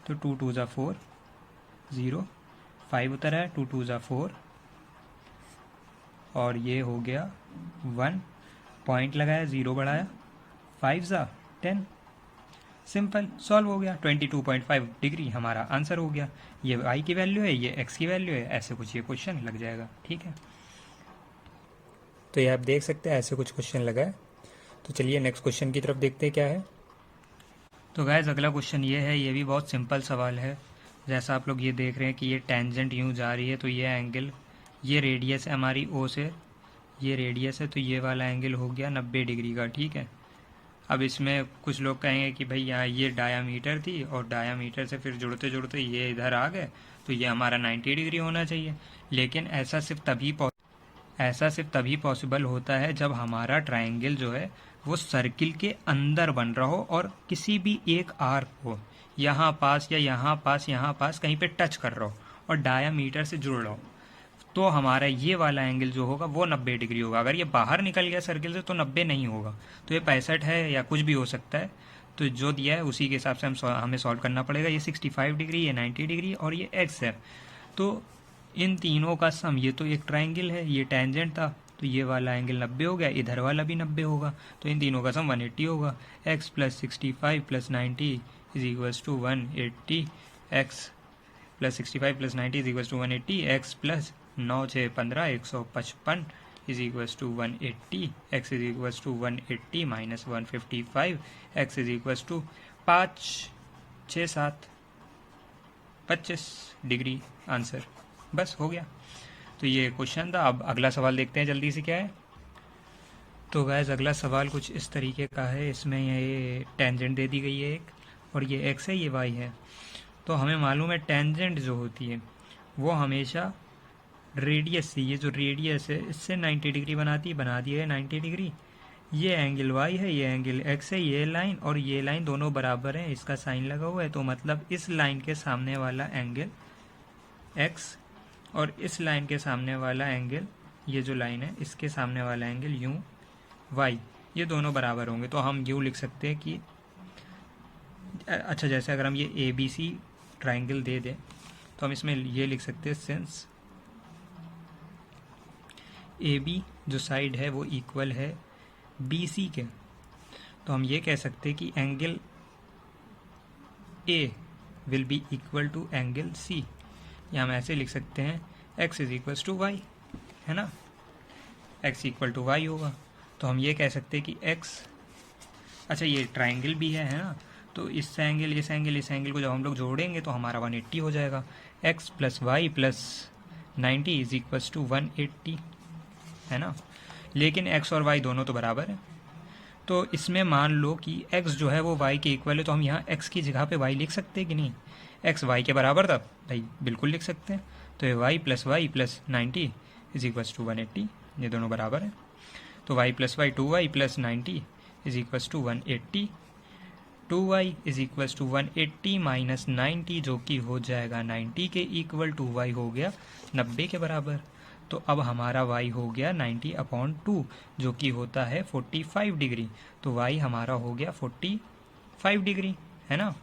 तो 2 2 ज़ा 4, 0, 5 उतर है, 2 2 ज़ा 4, और ये हो गया 1, पॉइंट लगाया, 0 बढ़ाया, 5 ज़ा 10, सिंपल सॉल्व हो गया। 22.5 डिग्री हमारा आंसर हो गया। ये y की वैल्यू है, ये x की वैल्यू है, ऐसे कुछ ये क्वेश्चन लग जाएगा, ठीक है। तो ये आप देख सकते हैं ऐसे कुछ क्वेश्चन लगा है। तो चलिए नेक्स्ट क्वेश्चन की तरफ देखते हैं क्या है। तो गाइस अगला क्वेश्चन ये है, ये भी बहुत सिंपल सवाल है। जैसा आप लोग ये देख रहे हैं कि ये टेंजेंट यूँ जा रही है, तो ये एंगल, ये रेडियस है हमारी ओ से, ये रेडियस है, तो ये वाला एंगल हो गया 90 डिग्री का, ठीक है। अब इसमें कुछ लोग कहेंगे कि भाई यहाँ ये डायामीटर थी और डायामीटर से फिर जुड़ते जुड़ते ये इधर आ गए, तो ये हमारा 90 डिग्री होना चाहिए। लेकिन ऐसा सिर्फ तभी पॉसिबल होता है जब हमारा ट्राइंगल जो है वो सर्किल के अंदर बन रहा हो और किसी भी एक आर्क को यहाँ पास या यहाँ पास कहीं पे टच कर रहा हो और डायामीटर से जुड़ रहा हो, तो हमारा ये वाला एंगल जो होगा वो 90 डिग्री होगा। अगर ये बाहर निकल गया सर्किल से तो 90 नहीं होगा, तो ये 65 है या कुछ भी हो सकता है। तो जो दिया है उसी के हिसाब से हमें सॉल्व करना पड़ेगा। ये 65 डिग्री, ये 90 डिग्री और ये x है। तो इन तीनों का सम, ये तो एक ट्राइंगल है, ये टेंजेंट था, तो ये वाला एंगल 90 हो गया, इधर वाला भी 90 होगा, तो इन तीनों का सम 180 होगा। x plus 65 plus 90 is equals to 180, x plus 65 plus 90 is equals to 180, x plus 9 6 15 155 is equals to 180, x is equals to 180 minus 155, x is equals to 5 6 7 25 degree answer. बस हो गया। तो ये क्वेश्चन था। अब अगला सवाल देखते हैं जल्दी से क्या है। तो गैस अगला सवाल कुछ इस तरीके का है। इसमें ये टेंजेंट दे दी गई है एक, और ये x है, ये y है। तो हमें मालूम है टेंजेंट जो होती है वो हमेशा रेडियस से, ये जो रेडियस है इससे 90 डिग्री बना दी है 90 डिग्री। ये एंगल y है, ये एंगल x है, ये लाइन और ये लाइन दोनों बराबर हैं, इसका साइन लगा हुआ है। तो मतलब इस लाइन के सामने वाला एंगल x और इस लाइन के सामने वाला एंगल, ये जो लाइन है इसके सामने वाला एंगल यूँ y, ये दोनों बराबर होंगे। तो हम यूँ लिख सकते हैं कि अच्छा, जैसे अगर हम ये ABC ट्राइंगल दे दें तो हम इसमें ये लिख सकते हैं सिंस AB जो साइड है वो इक्वल है BC के, तो हम ये कह सकते हैं कि angle A will be equal to angle C। या हम ऐसे लिख सकते हैं x is equal to y, है ना, x इक्वल टू वाई होगा। तो हम ये कह सकते हैं कि x, अच्छा ये ट्राइंगल भी है ना, तो इस एंगल को जब हम लोग जोड़ेंगे तो हमारा 180 हो जाएगा। x plus y plus 90 is equal to 180, है ना। लेकिन x और y दोनों तो बराबर है, तो इसमें मान लो कि x जो है वो y के इक्वल है, तो हम यहाँ x की जगह पे y लिख सकते हैं कि नहीं। x y के बराबर था भाई, बिल्कुल लिख सकते हैं। तो ये y plus 90 is equal to 180, ये दोनों बराबर है। तो y plus y 2y plus 90 is equal to 180, 2y is equal to 180 minus 90 जो कि हो जाएगा 90 के इक्वल टू y हो गया 90 के बराबर। तो अब हमारा y हो गया 90/2 जो कि होता है 45 डिग्री। तो y हमारा हो गया 45 डिग्री, है ना।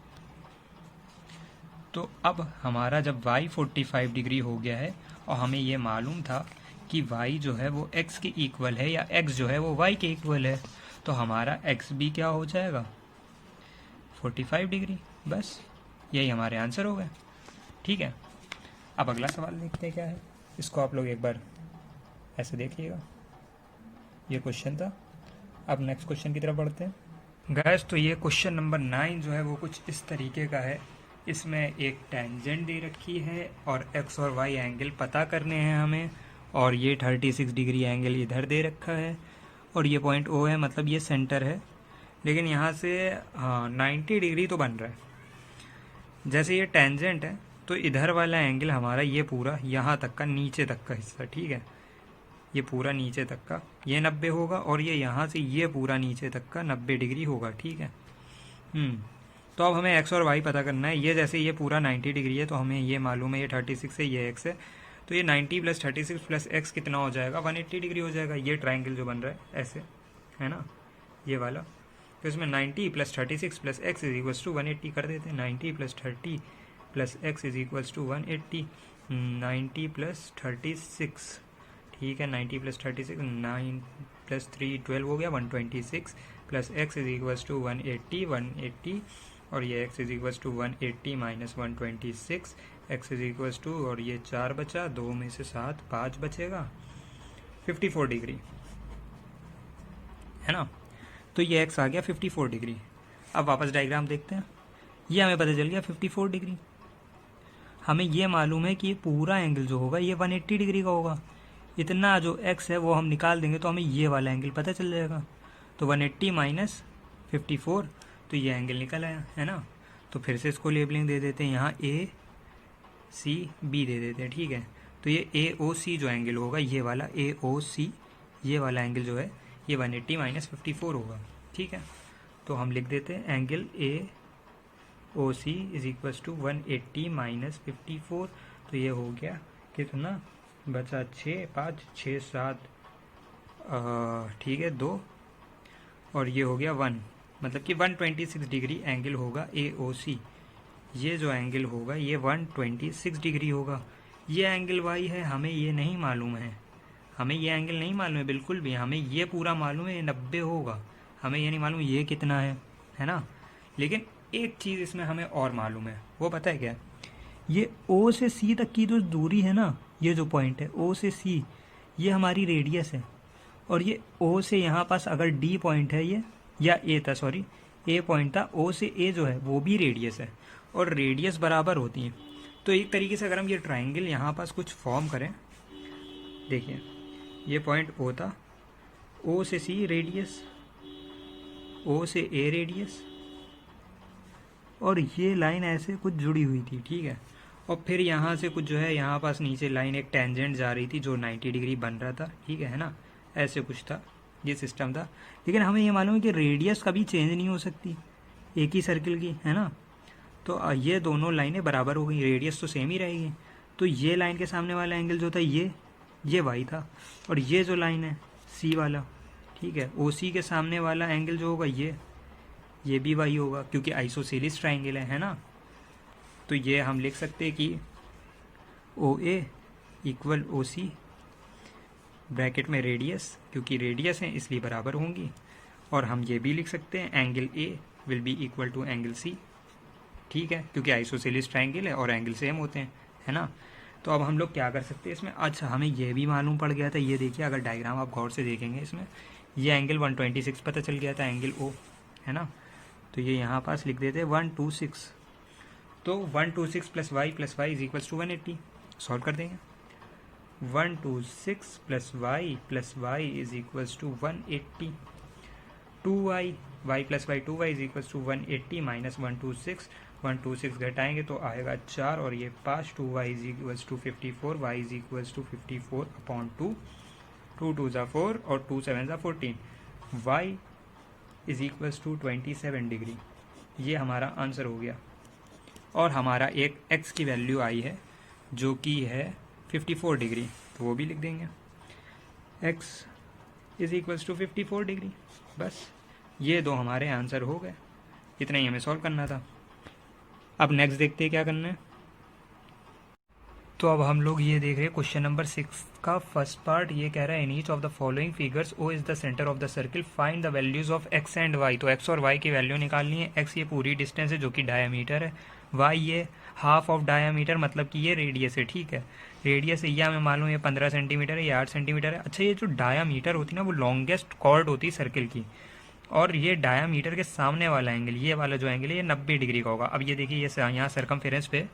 तो अब हमारा जब y 45 डिग्री हो गया है और हमें ये मालूम था कि y जो है वो x के इक्वल है या x जो है वो y के इक्वल है, तो हमारा x भी क्या हो जाएगा 45 डिग्री। बस यही हमारे आंसर हो गए। ठीक है, अब अगला सवाल देखते हैं क्या है। इसको आप लोग एक बार ऐसे देखिएगा, ये क्वेश्चन था। अब नेक्स्ट क्वेश्चन की तरफ बढ़ते हैं गाइस। तो ये क्वेश्चन नंबर 9 जो है वो कुछ इस तरीके का है। इसमें एक टेंजेंट दे रखी है और x और y एंगल पता करने हैं हमें, और ये 36 डिग्री एंगल इधर दे रखा है और ये पॉइंट O है, मतलब ये सेंटर है। लेकिन यहाँ से 90 डिग्री तो बन रहा है। जैसे ये टेंजेंट है तो इधर वाला एंगल हमारा ये पूरा यहाँ तक का, नीचे तक का हिस्सा, ठीक है, ये पूरा नीचे तक का ये 90 होगा और ये यहाँ से ये पूरा नीचे तक का 90 डिग्री होगा। ठीक है। तो अब हमें x और y पता करना है। ये जैसे ये पूरा 90 डिग्री है तो हमें ये मालूम है ये 36 है, ये x है, तो ये 90 + 36 + x कितना हो जाएगा 180 डिग्री हो जाएगा। ये ट्राइंगल जो बन रहा है ऐसे, है ना, ये वाला। तो इसमें 90 + 36 + x = 180 कर देते हैं। 90 + 30 + x = 180। 90 + 36, ठीक है, 90 + 36, 9 + 3 12 हो गया, 126 + x = 180, 180, और ये x = 180 - 126, x = और ये 4 बचा, 2 में से 7, 5 बचेगा, 54 डिग्री, है ना। तो ये x आ गया 54 डिग्री। अब वापस डायग्राम देखते हैं। ये हमें पता चल गया 54 डिग्री। हमें ये मालूम है कि ये पूरा एंगल जो होगा ये 180 डिग्री का होगा। इतना जो x है वो हम निकाल देंगे तो हमें ये वाला एंगल पता चल जाएगा। तो 180 - 54, तो ये एंगल निकल आया, है ना। तो फिर से इसको लेबलिंग दे देते हैं, यहाँ ACB दे देते हैं, ठीक है। तो ये AOC जो एंगल होगा, ये वाला AOC, ये वाला एंगल जो है ये 180 - 54 होगा, ठीक है। तो हम लिख देते हैं एंगल AOC = 180 - 54। तो ये हो गया कितना बचा, 6, 5, 6, 7, ठीक है, 2, और ये हो गया 1, मतलब कि 126 डिग्री एंगल होगा AOC। ये जो एंगल होगा ये 126 डिग्री होगा। ये एंगल y है, हमें ये नहीं मालूम है, हमें ये एंगल नहीं मालूम है बिल्कुल भी। हमें ये पूरा मालूम है ये 90 होगा, हमें ये नहीं मालूम ये कितना है ना। लेकिन एक चीज़ इसमें हमें और मालूम है, वो पता है क्या, ये O से C तक की जो दूरी है ना, ये जो पॉइंट है O से C, ये हमारी रेडियस है। और ये O से यहाँ पास अगर D पॉइंट है ये, या A था, सॉरी A पॉइंट था, O से A जो है वो भी रेडियस है, और रेडियस बराबर होती है। तो एक तरीके से अगर हम ये ट्राइंगल यहाँ पास कुछ फॉर्म करें, देखिए ये पॉइंट O था, O से C रेडियस, O से A रेडियस, और ये लाइन ऐसे कुछ जुड़ी हुई थी, ठीक है। और फिर यहाँ से कुछ जो है यहाँ पास नीचे लाइन एक टेंजेंट जा रही थी जो 90 डिग्री बन रहा था, ठीक है ना, ऐसे कुछ था, ये सिस्टम था। लेकिन हमें ये मालूम है कि रेडियस कभी चेंज नहीं हो सकती एक ही सर्किल की, है ना। तो ये दोनों लाइनें बराबर हो गई, रेडियस तो सेम ही रहेगी। तो ये लाइन के सामने वाला एंगल जो था ये y था, और ये जो लाइन है C वाला, ठीक है, OC के सामने वाला एंगल जो होगा ये भी y होगा, क्योंकि आइसोसेलिस ट्राइंगल है ना। तो ये हम लिख सकते हैं कि OA = OC, ब्रैकेट में रेडियस, क्योंकि रेडियस है इसलिए बराबर होंगी। और हम ये भी लिख सकते हैं angle A will be equal to angle C, ठीक है, क्योंकि आइसोसेलिस ट्राइंगल है और एंगल सेम होते हैं, है ना। तो अब हम लोग क्या कर सकते हैं इसमें, अच्छा हमें ये भी मालूम पड़ गया था, ये देखिए अगर डायग्राम आप गौर से देखेंगे इसमें, ये एंगल 126 पता चल गया था, एंगल O, है ना। तो ये यहाँ पास लिख देते हैं 126। तो 126 + y + y = 180, सॉल्व कर देंगे। 126 + y + y = 180, 2y, y + y 2y = 180 - 126, 126 घटाएंगे तो आएगा 4, और ये 5, 2y = 54, y = 54/2, 2 2 = 4 और 2 7 = 14, y = 27 डिग्री। ये हमारा आंसर हो गया। और हमारा एक x की वैल्यू आई है जो कि है 54 डिग्री, तो वो भी लिख देंगे, x = 54 डिग्री। बस ये दो हमारे आंसर हो गए, इतना ही हमें सॉल्व करना था। अब नेक्स्ट देखते हैं क्या करना है। तो अब हम लोग ये देख रहे हैं क्वेश्चन नंबर 6 का फर्स्ट पार्ट। ये कह रहा है in each of the following figures O is the centre of the circle, find the values of x and y. तो एक्स और वाई की वैल्यू निकालनी है। एक्स ये पूरी डिस्टेंस है जो कि डायामीटर है, वाई ये हाफ ऑफ डायामीटर मतलब कि ये रेडियस है, ठीक है। रेडियस ये हमें मालूम है 15 सेंटीमीटर है, ये 8 सेंटीमीटर है। अच्छा, ये जो डायामीटर होती है ना वो लॉन्गेस्ट कॉर्ड होती है सर्किल की, और ये डायामीटर के सामने वाला एंगल, ये वाला जो एंगल है ये 90 डिग्री का होगा। अब ये देखिए ये यहाँ सरकमफेरेंस पे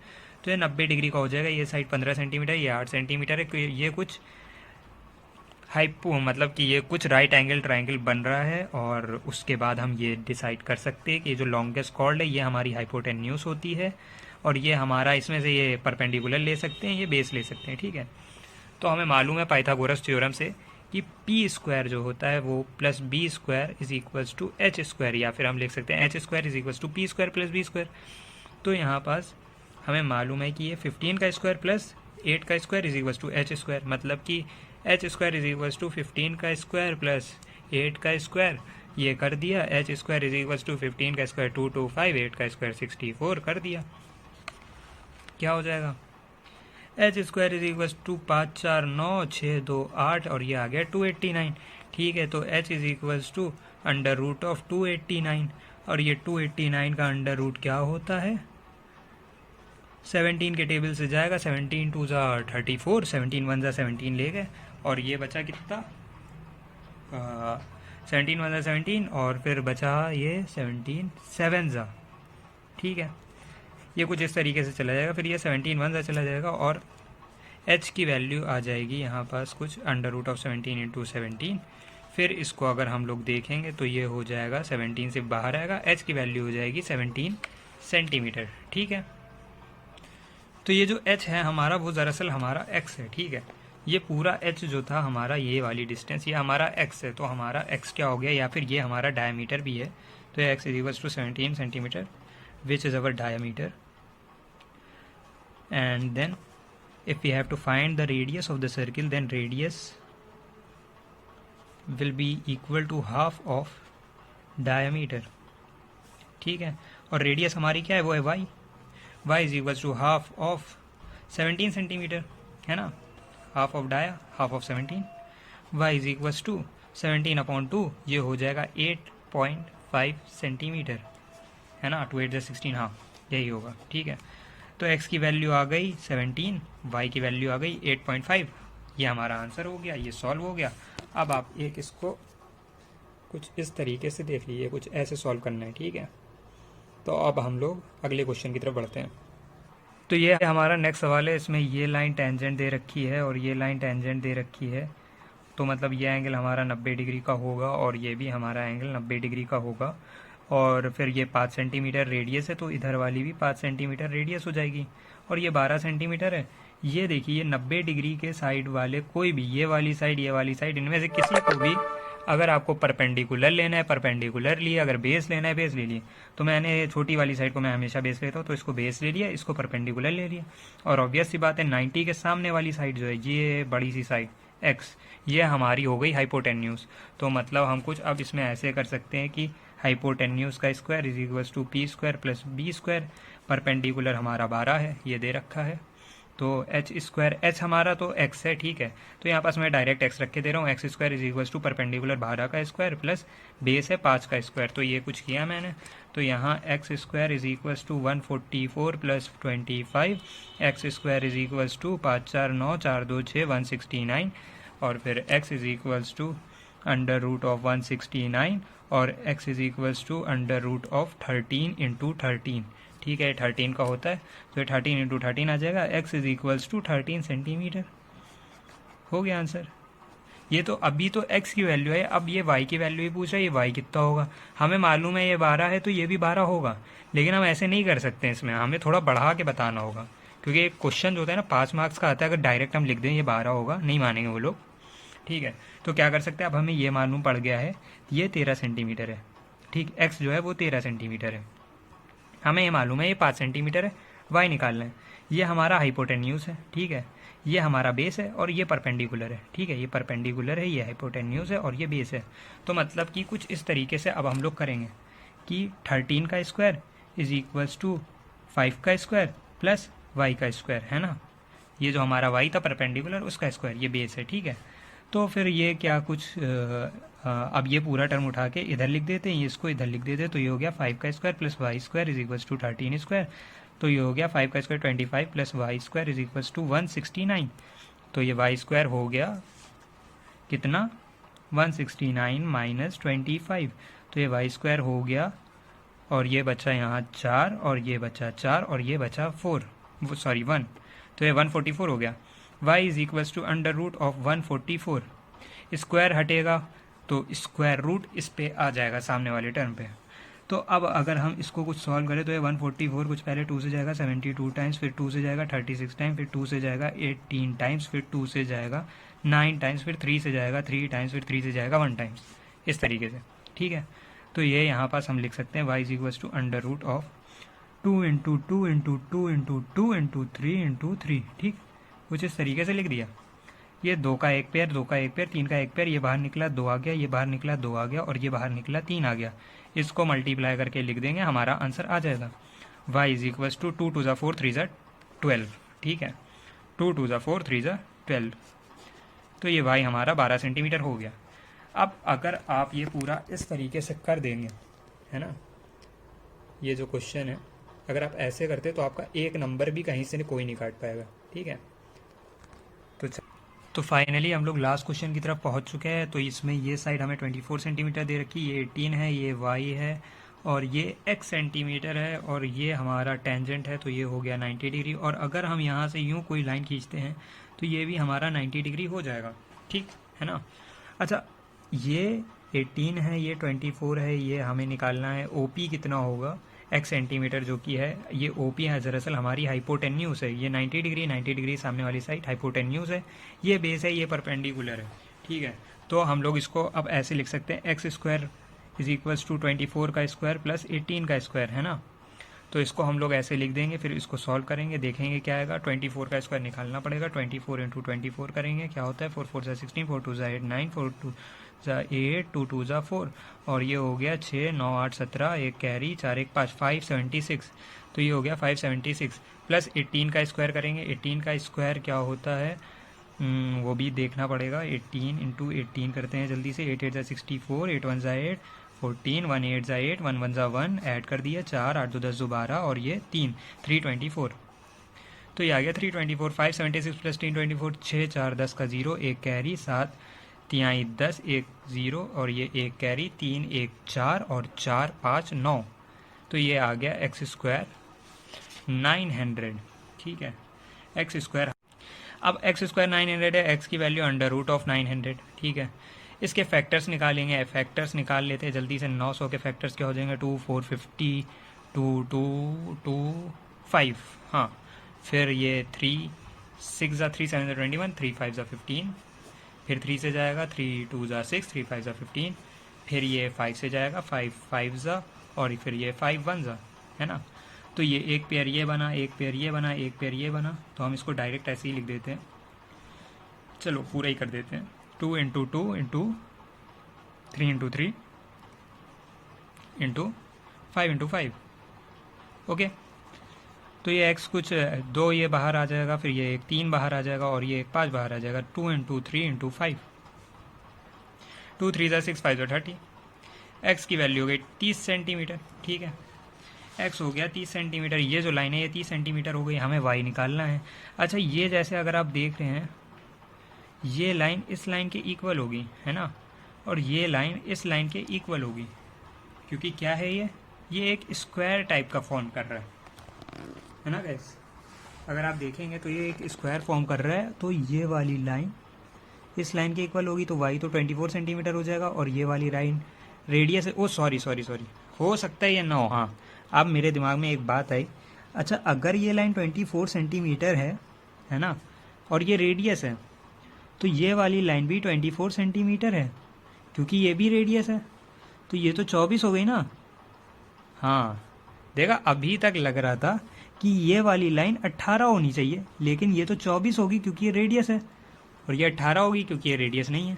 तो ये 90 डिग्री का हो जाएगा। ये साइड 15 सेंटीमीटर, ये 8 सेंटीमीटर है। ये कुछ हाइपो मतलब कि ये कुछ राइट एंगल ट्रायंगल बन रहा है, और उसके बाद हम ये डिसाइड कर सकते हैं कि जो लॉन्गेस्ट कॉर्ड है ये हमारी हाइपोटेन्यूस होती है, और ये हमारा इसमें से ये परपेंडिकुलर ले सकते हैं, ये बेस ले सकते हैं, ठीक है। तो हमें मालूम है पाइथागोरस थ्योरम से कि पी स्क्वायर जो होता है वो plus B square is equals to h square, या फिर हम लिख सकते हैं h square is equals to P square plus B square. तो यहाँ पास हमें मालूम है कि ये 15 का स्क्वायर प्लस 8 का square is equals to h square, मतलब कि h square is equals to 15 का स्क्वायर प्लस 8 का स्क्वायर, ये कर दिया। H square is equals to 15 का स्क्वायर 225, 8 का स्क्वायर 64 कर दिया। क्या हो जाएगा, h square is equals to 5 4 9 6 2 8, और ये आ गया 289, ठीक है। तो h is equals to under root of 289, और ये 289 का अंडर रूट क्या होता है, 17 के टेबल से जाएगा, 17 2 ज़ा 34, 17 1 ज़ा 17 ले गए, और ये बचा कितना, 17 1 ज़ा 17, और फिर बचा ये 17 7 ज़ा, ठीक है। ये कुछ इस तरीके से चला जाएगा, फिर ये 17 1 ज़ा चला जाएगा, और h की वैल्यू आ जाएगी यहाँ पास कुछ अंडर रूट ऑफ 17 इंटू 17। फिर इसको अगर हम लोग देखेंगे तो ये हो जाएगा 17 से बाहर आएगा, h की वैल्यू हो जाएगी 17 सेंटीमीटर, ठीक है। तो ये जो h है हमारा वो दरअसल हमारा x है, ठीक है। ये पूरा h जो था हमारा, ये वाली डिस्टेंस, ये हमारा x है, तो हमारा x क्या हो गया, या फिर ये हमारा डायमीटर भी है, तो x is equals to 17 centimetre which is our diameter. And then if we have to find the radius of the circle, then radius will be equal to half of diameter, ठीक है। और radius हमारी क्या है, वो है y is equal to half of 17 centimetre, है ना, half of dia half of 17, y is equal to 17/2, ये हो जाएगा 8.5 सेंटीमीटर, है ना, 2 8 16, हाँ यही होगा, ठीक है। तो x की वैल्यू आ गई 17, y की वैल्यू आ गई 8.5, ये हमारा आंसर हो गया, ये सॉल्व हो गया। अब आप एक इसको कुछ इस तरीके से देख लीजिए, कुछ ऐसे सॉल्व करना है, ठीक है। तो अब हम लोग अगले क्वेश्चन की तरफ बढ़ते हैं। तो ये हमारा नेक्स्ट सवाल है, इसमें ये लाइन टेंजेंट दे रखी है और ये लाइन टेंजेंट दे रखी है, तो मतलब ये एंगल हमारा 90 डिग्री का होगा और ये भी हमारा एंगल 90 डिग्री का होगा, और फिर ये 5 सेंटीमीटर रेडियस है, तो इधर वाली भी 5 सेंटीमीटर रेडियस हो जाएगी, और ये 12 सेंटीमीटर है। ये देखिए 90 डिग्री के साइड वाले कोई भी, ये वाली साइड, इनमें से किसी को भी अगर आपको परपेंडिकुलर लेना है परपेंडिकुलर लिए, अगर बेस लेना है बेस ले लिए। तो मैंने छोटी वाली साइड को मैं हमेशा बेस लेता हूँ, तो इसको बेस ले लिया, इसको परपेंडिकुलर ले लिया, और ऑब्वियस सी बात है 90 के सामने वाली साइड जो है ये बड़ी सी साइड x, ये हमारी हो गई हाइपोटेन्यूज। तो मतलब हम कुछ अब इसमें ऐसे कर सकते हैं कि हाइपोटेन्यूज का square is equals to P square plus B square, perpendicular हमारा 12 है, ये दे रखा है, तो एच स्क्वायर, एच हमारा तो एक्स है, ठीक है। तो यहाँ पास मैं डायरेक्ट एक्स रख के दे रहा हूँ, x square is equals to perpendicular 12 का स्क्वायर प्लस बेस है 5 का स्क्वायर, तो ये कुछ किया मैंने। तो यहाँ x square is equals to 144 plus 25, x square is equals to 5 4 9 4 2 6 169, और फिर x is equals to under root of 169, और x is equals to under root of 13 into 13, ठीक है, 13 का होता है, तो 13 इंटू 13 आ जाएगा, x is equals to 13 centimetre, हो गया आंसर। ये तो अभी तो x की वैल्यू है, अब ये y की वैल्यू ही पूछ रहा है, ये y कितना होगा, हमें मालूम है ये 12 है, तो ये भी 12 होगा, लेकिन हम ऐसे नहीं कर सकते, इसमें हमें थोड़ा बढ़ा के बताना होगा, क्योंकि एक क्वेश्चन जो होता है ना 5 मार्क्स का आता है, अगर डायरेक्ट हम लिख दें ये 12 होगा, नहीं मानेंगे वो लोग, ठीक है। तो क्या कर सकते हैं, अब हमें ये मालूम पड़ गया है ये 13 सेंटीमीटर है, ठीक, x जो है वो 13 सेंटीमीटर है, हमें ये मालूम है ये 5 सेंटीमीटर है, y निकालना है, ये हमारा हाइपोटेन्यूज है, ठीक है, ये हमारा बेस है, और ये परपेंडिकुलर है, ठीक है, ये परपेंडिकुलर है, ये हाइपोटेन्यूज है, और ये बेस है। तो मतलब कि कुछ इस तरीके से अब हम लोग करेंगे कि 13 का स्क्वायर इज इक्वल्स टू 5 का स्क्वायर प्लस y का स्क्वायर, है ना। ये जो हमारा y था परपेंडिकुलर उसका स्क्वायर, ये बेस है, ठीक है। तो फिर ये क्या कुछ अब ये पूरा टर्म उठा के इधर लिख देते हैं, इसको इधर लिख देते हैं, तो ये हो गया 5 का square plus y square is equals to 13 square. तो ये हो गया 5 का square 25 plus y square is equals to 169। तो ये वाई स्क्वायर हो गया कितना, 169 माइनस 25। तो ये वाई स्क्वायर हो गया, और ये बचा यहाँ 4, और ये बचा 4, और ये बचा 4, सॉरी 1। तो ये 144 हो गया। y is equals to under root of 144, square हटेगा तो स्क्वायर रूट इस पे आ जाएगा सामने वाले टर्म पे। तो अब अगर हम इसको कुछ सॉल्व करें तो ये 144 कुछ पहले 2 से जाएगा 72 टाइम्स, फिर 2 से जाएगा 36 टाइम्स, फिर 2 से जाएगा 18 टाइम्स, फिर 2 से जाएगा 9 टाइम्स, फिर 3 से जाएगा 3 टाइम्स, फिर 3 से जाएगा 1 टाइम्स, इस तरीके से, ठीक है। तो ये यहाँ पास हम लिख सकते हैं y is equals to under root of 2 into 2 into 2 into 2 into 3 into 3, ठीक, कुछ इस तरीके से लिख दिया। ये 2 का एक पेयर, 2 का एक पेयर, 3 का एक पेयर, ये बाहर निकला 2 आ गया, ये बाहर निकला 2 आ गया, और ये बाहर निकला 3 आ गया। इसको मल्टीप्लाई करके लिख देंगे, हमारा आंसर आ जाएगा। y इज इक्वल्स टू 2 2 ज़ा 4 3 ज़ा 12, ठीक है, 2 2 ज़ा 4 3 ज़ा 12। तो ये y हमारा 12 सेंटीमीटर हो गया। अब अगर आप ये पूरा इस तरीके से कर देंगे, है ना, ये जो क्वेश्चन है अगर आप ऐसे करते तो आपका एक नंबर भी कहीं से कोई नहीं काट पाएगा, ठीक है। तो फाइनली हम लोग लास्ट क्वेश्चन की तरफ पहुंच चुके हैं। तो इसमें ये साइड हमें 24 सेंटीमीटर दे रखी, ये 18 है, ये y है, और ये x सेंटीमीटर है, और ये हमारा टेंजेंट है, तो ये हो गया 90 डिग्री। और अगर हम यहाँ से यूँ कोई लाइन खींचते हैं तो ये भी हमारा 90 डिग्री हो जाएगा, ठीक है ना। अच्छा, ये 18 है, ये 24 है, ये हमें निकालना है OP कितना होगा, x सेंटीमीटर जो कि है, ये OP है, दरअसल हमारी हाइपोटेन्यूज है। ये 90 डिग्री सामने वाली साइड हाइपोटेन्यूज है, ये बेस है, ये परपेंडिकुलर है, ठीक है। तो हम लोग इसको अब ऐसे लिख सकते हैं, x square is equals to 24 का स्क्वायर प्लस 18 का स्क्वायर, है ना। तो इसको हम लोग ऐसे लिख देंगे, फिर इसको सॉल्व करेंगे, देखेंगे क्या आएगा। 24 का स्क्वायर निकालना पड़ेगा, 24 इंटू 24 करेंगे, क्या होता है 4 4 ज़ा 16, 4 2 ज़ा 8 9, 4 2 ज़ा 8, 2 2 ज़ा 4, और ये हो गया 6 9 8 17, एक कैरी 4 1 5, 576। तो ये हो गया 576 प्लस 18 का स्क्वायर करेंगे। 18 का स्क्वायर क्या होता है वो भी देखना पड़ेगा। 18 इंटू 18 करते हैं जल्दी से, 8 8 ज़ा 64, 8 1 ज़ा 8, 14, 1 8 ज़ा 8, 1 1 ज़ा 1, ऐड कर दिया 4, 8 2 10 2 12, और ये 3, 324। तो ये आ गया 324, 576 प्लस 324, 6 4 10 का 0, एक कैरी, 7 तिहाई 10, एक 0, और ये एक कैरी, 3 1 4, और 4 5 9। तो ये आ गया एक्स स्क्वायर 900, ठीक है, एक्स स्क्वायर। अब एक्स स्क्वायर 900 है, एक्स की वैल्यू अंडर रूट ऑफ 900, ठीक है। इसके फैक्टर्स निकालेंगे, फैक्टर्स निकाल लेते हैं जल्दी से। 900 के फैक्टर्स क्या हो जाएंगे, 2 450, 2 2 2 5, हाँ, फिर ये 3 6 ज़ा 3 7 ज़ा 21, 3 5 ज़ा 15, फिर 3 से जाएगा 3 2 ज़ा 6, 3 5 ज़ा 15, फिर ये 5 से जाएगा 5 5 ज़ा, और फिर ये 5 1 ज़ा, है ना। तो ये एक पेयर ये बना, एक पेयर ये बना, एक पेयर ये बना। तो हम इसको डायरेक्ट ऐसे ही लिख देते हैं, चलो पूरा ही कर देते हैं। 2 into 2 into 3 into 3 into 5 into 5, okay. तो ये x कुछ 2 ये बाहर आ जाएगा, फिर ये एक 3 बाहर आ जाएगा, और ये एक 5 बाहर आ जाएगा। 2 इंटू 3 इंटू 5, 2 3 ज़ा 6, 5 ज़ा 30। x की वैल्यू हो गई 30 सेंटीमीटर, ठीक है, x हो गया 30 सेंटीमीटर। ये जो लाइन है ये 30 सेंटीमीटर हो गई, हमें y निकालना है। अच्छा, ये जैसे अगर आप देख रहे हैं, ये लाइन इस लाइन के इक्वल होगी, है ना, और ये लाइन इस लाइन के इक्वल होगी, क्योंकि क्या है ये एक स्क्वायर टाइप का फॉर्म कर रहा है ना गाइस। अगर आप देखेंगे तो ये एक स्क्वायर फॉर्म कर रहा है, तो ये वाली लाइन इस लाइन के इक्वल होगी, तो y तो 24 सेंटीमीटर हो जाएगा, और ये वाली लाइन रेडियस है, ओ सॉरी, हो सकता है ये 9, हाँ, अब मेरे दिमाग में एक बात आई। अच्छा, अगर ये लाइन 24 सेंटीमीटर है ना, और ये रेडियस है, तो ये वाली लाइन भी 24 सेंटीमीटर है, क्योंकि ये भी रेडियस है, तो ये तो 24 हो गई ना। हाँ, देखा, अभी तक लग रहा था कि ये वाली लाइन 18 होनी चाहिए, लेकिन ये तो 24 होगी क्योंकि ये रेडियस है, और ये 18 होगी क्योंकि ये रेडियस नहीं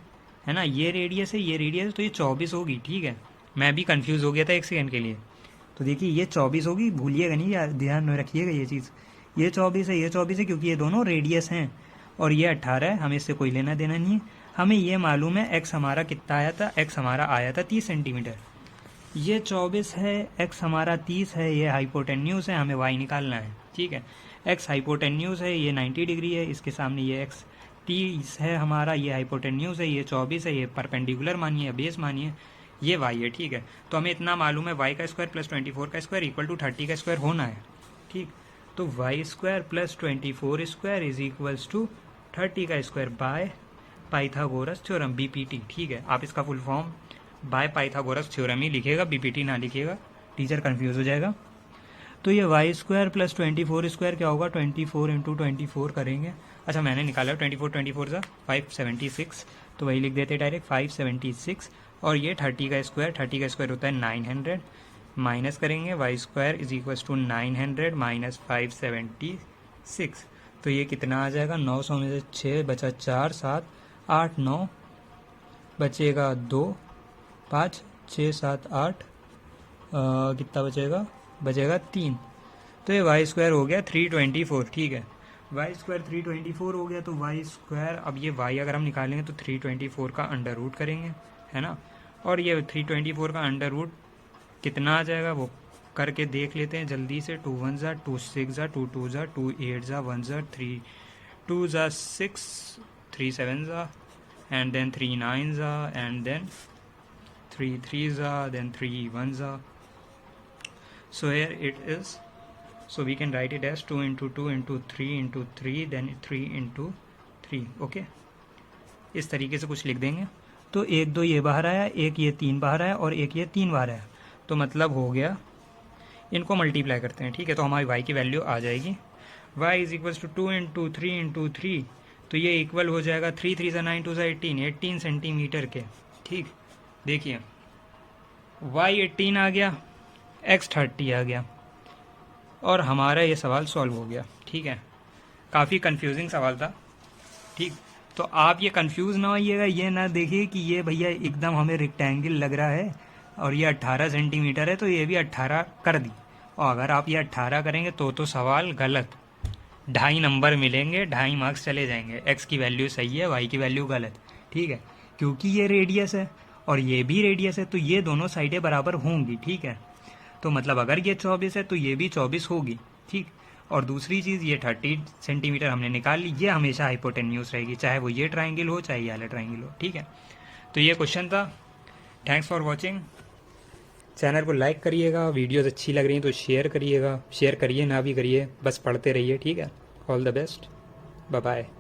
है ना। ये रेडियस है, ये रेडियस है, तो ये 24 होगी, ठीक है। मैं भी कंफ्यूज हो गया था एक सेकेंड के लिए। तो देखिए ये 24 होगी, भूलिएगा नहीं यार, ध्यान में रखिएगा ये चीज़। ये 24 है, ये 24 है, क्योंकि ये दोनों रेडियस हैं। और ये 18 है, हमें इससे कोई लेना देना नहीं है। हमें ये मालूम है एक्स हमारा कितना आया था, एक्स हमारा आया था 30 सेंटीमीटर। ये 24 है, एक्स हमारा 30 है, ये हाइपोटेन्यूज है, हमें वाई निकालना है। ठीक है, एक्स हाइपोटेन्यूज है, ये 90 डिग्री है, इसके सामने ये एक्स 30 है हमारा, ये हाइपोटेन्यूज है, ये 24 है, ये परपेंडिकुलर मानिए, बेस मानिए, ये वाई है। ठीक है, तो हमें इतना मालूम है वाई का स्क्वायर प्लस 24 का स्क्वायर इक्वल टू 30 का स्क्वायर होना है। ठीक, तो y square plus 24 square is equals to 30 का square by Pythagoras theorem, BPT. ठीक है, आप इसका full form by Pythagoras theorem ही लिखिएगा, बीपीटी ना लिखिएगा, टीचर कंफ्यूज हो जाएगा। तो ये वाई स्क्वायर प्लस 24 स्क्वायर क्या होगा, 24 इंटू 24 करेंगे। अच्छा मैंने निकाला 24 सा 576, तो वही लिख देते डायरेक्ट 576। और ये 30 का स्क्वायर होता है 900, माइनस करेंगे y square is equal to 900 minus 576। तो ये कितना आ जाएगा, 900 में से 6 बचा 4, 7, 8, 9 बचेगा 2, 5, 6, 7, 8 कितना बचेगा 3। तो ये वाई स्क्वायर हो गया 324। ठीक है, वाई स्क्वायर 324 हो गया। तो वाई स्क्वायर, अब ये वाई अगर हम निकालेंगे तो 324 का अंडर रूट करेंगे, है ना। और ये 324 का अंडर रूट कितना आ जाएगा वो करके देख लेते हैं जल्दी से। 2 1 ज़ा 2 6 ज़ा 2 2 ज़ा 2 8 ज़ा 1 ज़ा 3 2 ज़ा 6 3 7 ज़ा and then 3 9 ज़ा and then 3 3 ज़ा then 3 1 ज़ा. So here it is. So we can write it as 2 into 2 into 3 into 3 then 3 into 3. Okay, इस तरीके से कुछ लिख देंगे। तो 1 2 ये बाहर आया, एक ये 3 बाहर आया और एक ये 3 बाहर आया, तो मतलब हो गया। इनको मल्टीप्लाई करते हैं। ठीक है, तो हमारी y की वैल्यू आ जाएगी y is equals to 2 into 3 into 3, तो ये इक्वल हो जाएगा 3 3 सा 9 2 सा 18 सेंटीमीटर के। ठीक, देखिए y 18 आ गया, x 30 आ गया और हमारा ये सवाल सॉल्व हो गया। ठीक है, काफ़ी कंफ्यूजिंग सवाल था। ठीक, तो आप ये कंफ्यूज ना होइएगा, ये ना देखिए कि ये भैया एकदम हमें रेक्टेंगल लग रहा है और ये 18 सेंटीमीटर है तो ये भी 18 कर दी, और अगर आप ये 18 करेंगे तो सवाल गलत, 2.5 नंबर मिलेंगे, 2.5 मार्क्स चले जाएंगे। एक्स की वैल्यू सही है, वाई की वैल्यू गलत। ठीक है, क्योंकि ये रेडियस है और ये भी रेडियस है तो ये दोनों साइडें बराबर होंगी। ठीक है, तो मतलब अगर ये 24 है तो ये भी 24 होगी। ठीक, और दूसरी चीज़ ये 30 सेंटीमीटर हमने निकाल ली, ये हमेशा हाइपोटेन्यूज रहेगी, चाहे वो ये ट्राइंगल हो चाहे ये वाला ट्राइंगल हो। ठीक है, तो ये क्वेश्चन था। Thanks for watching. चैनल को लाइक करिएगा, वीडियोस अच्छी लग रही हैं तो शेयर करिएगा, शेयर करिए ना भी करिए, बस पढ़ते रहिए। ठीक है, all the best, bye bye.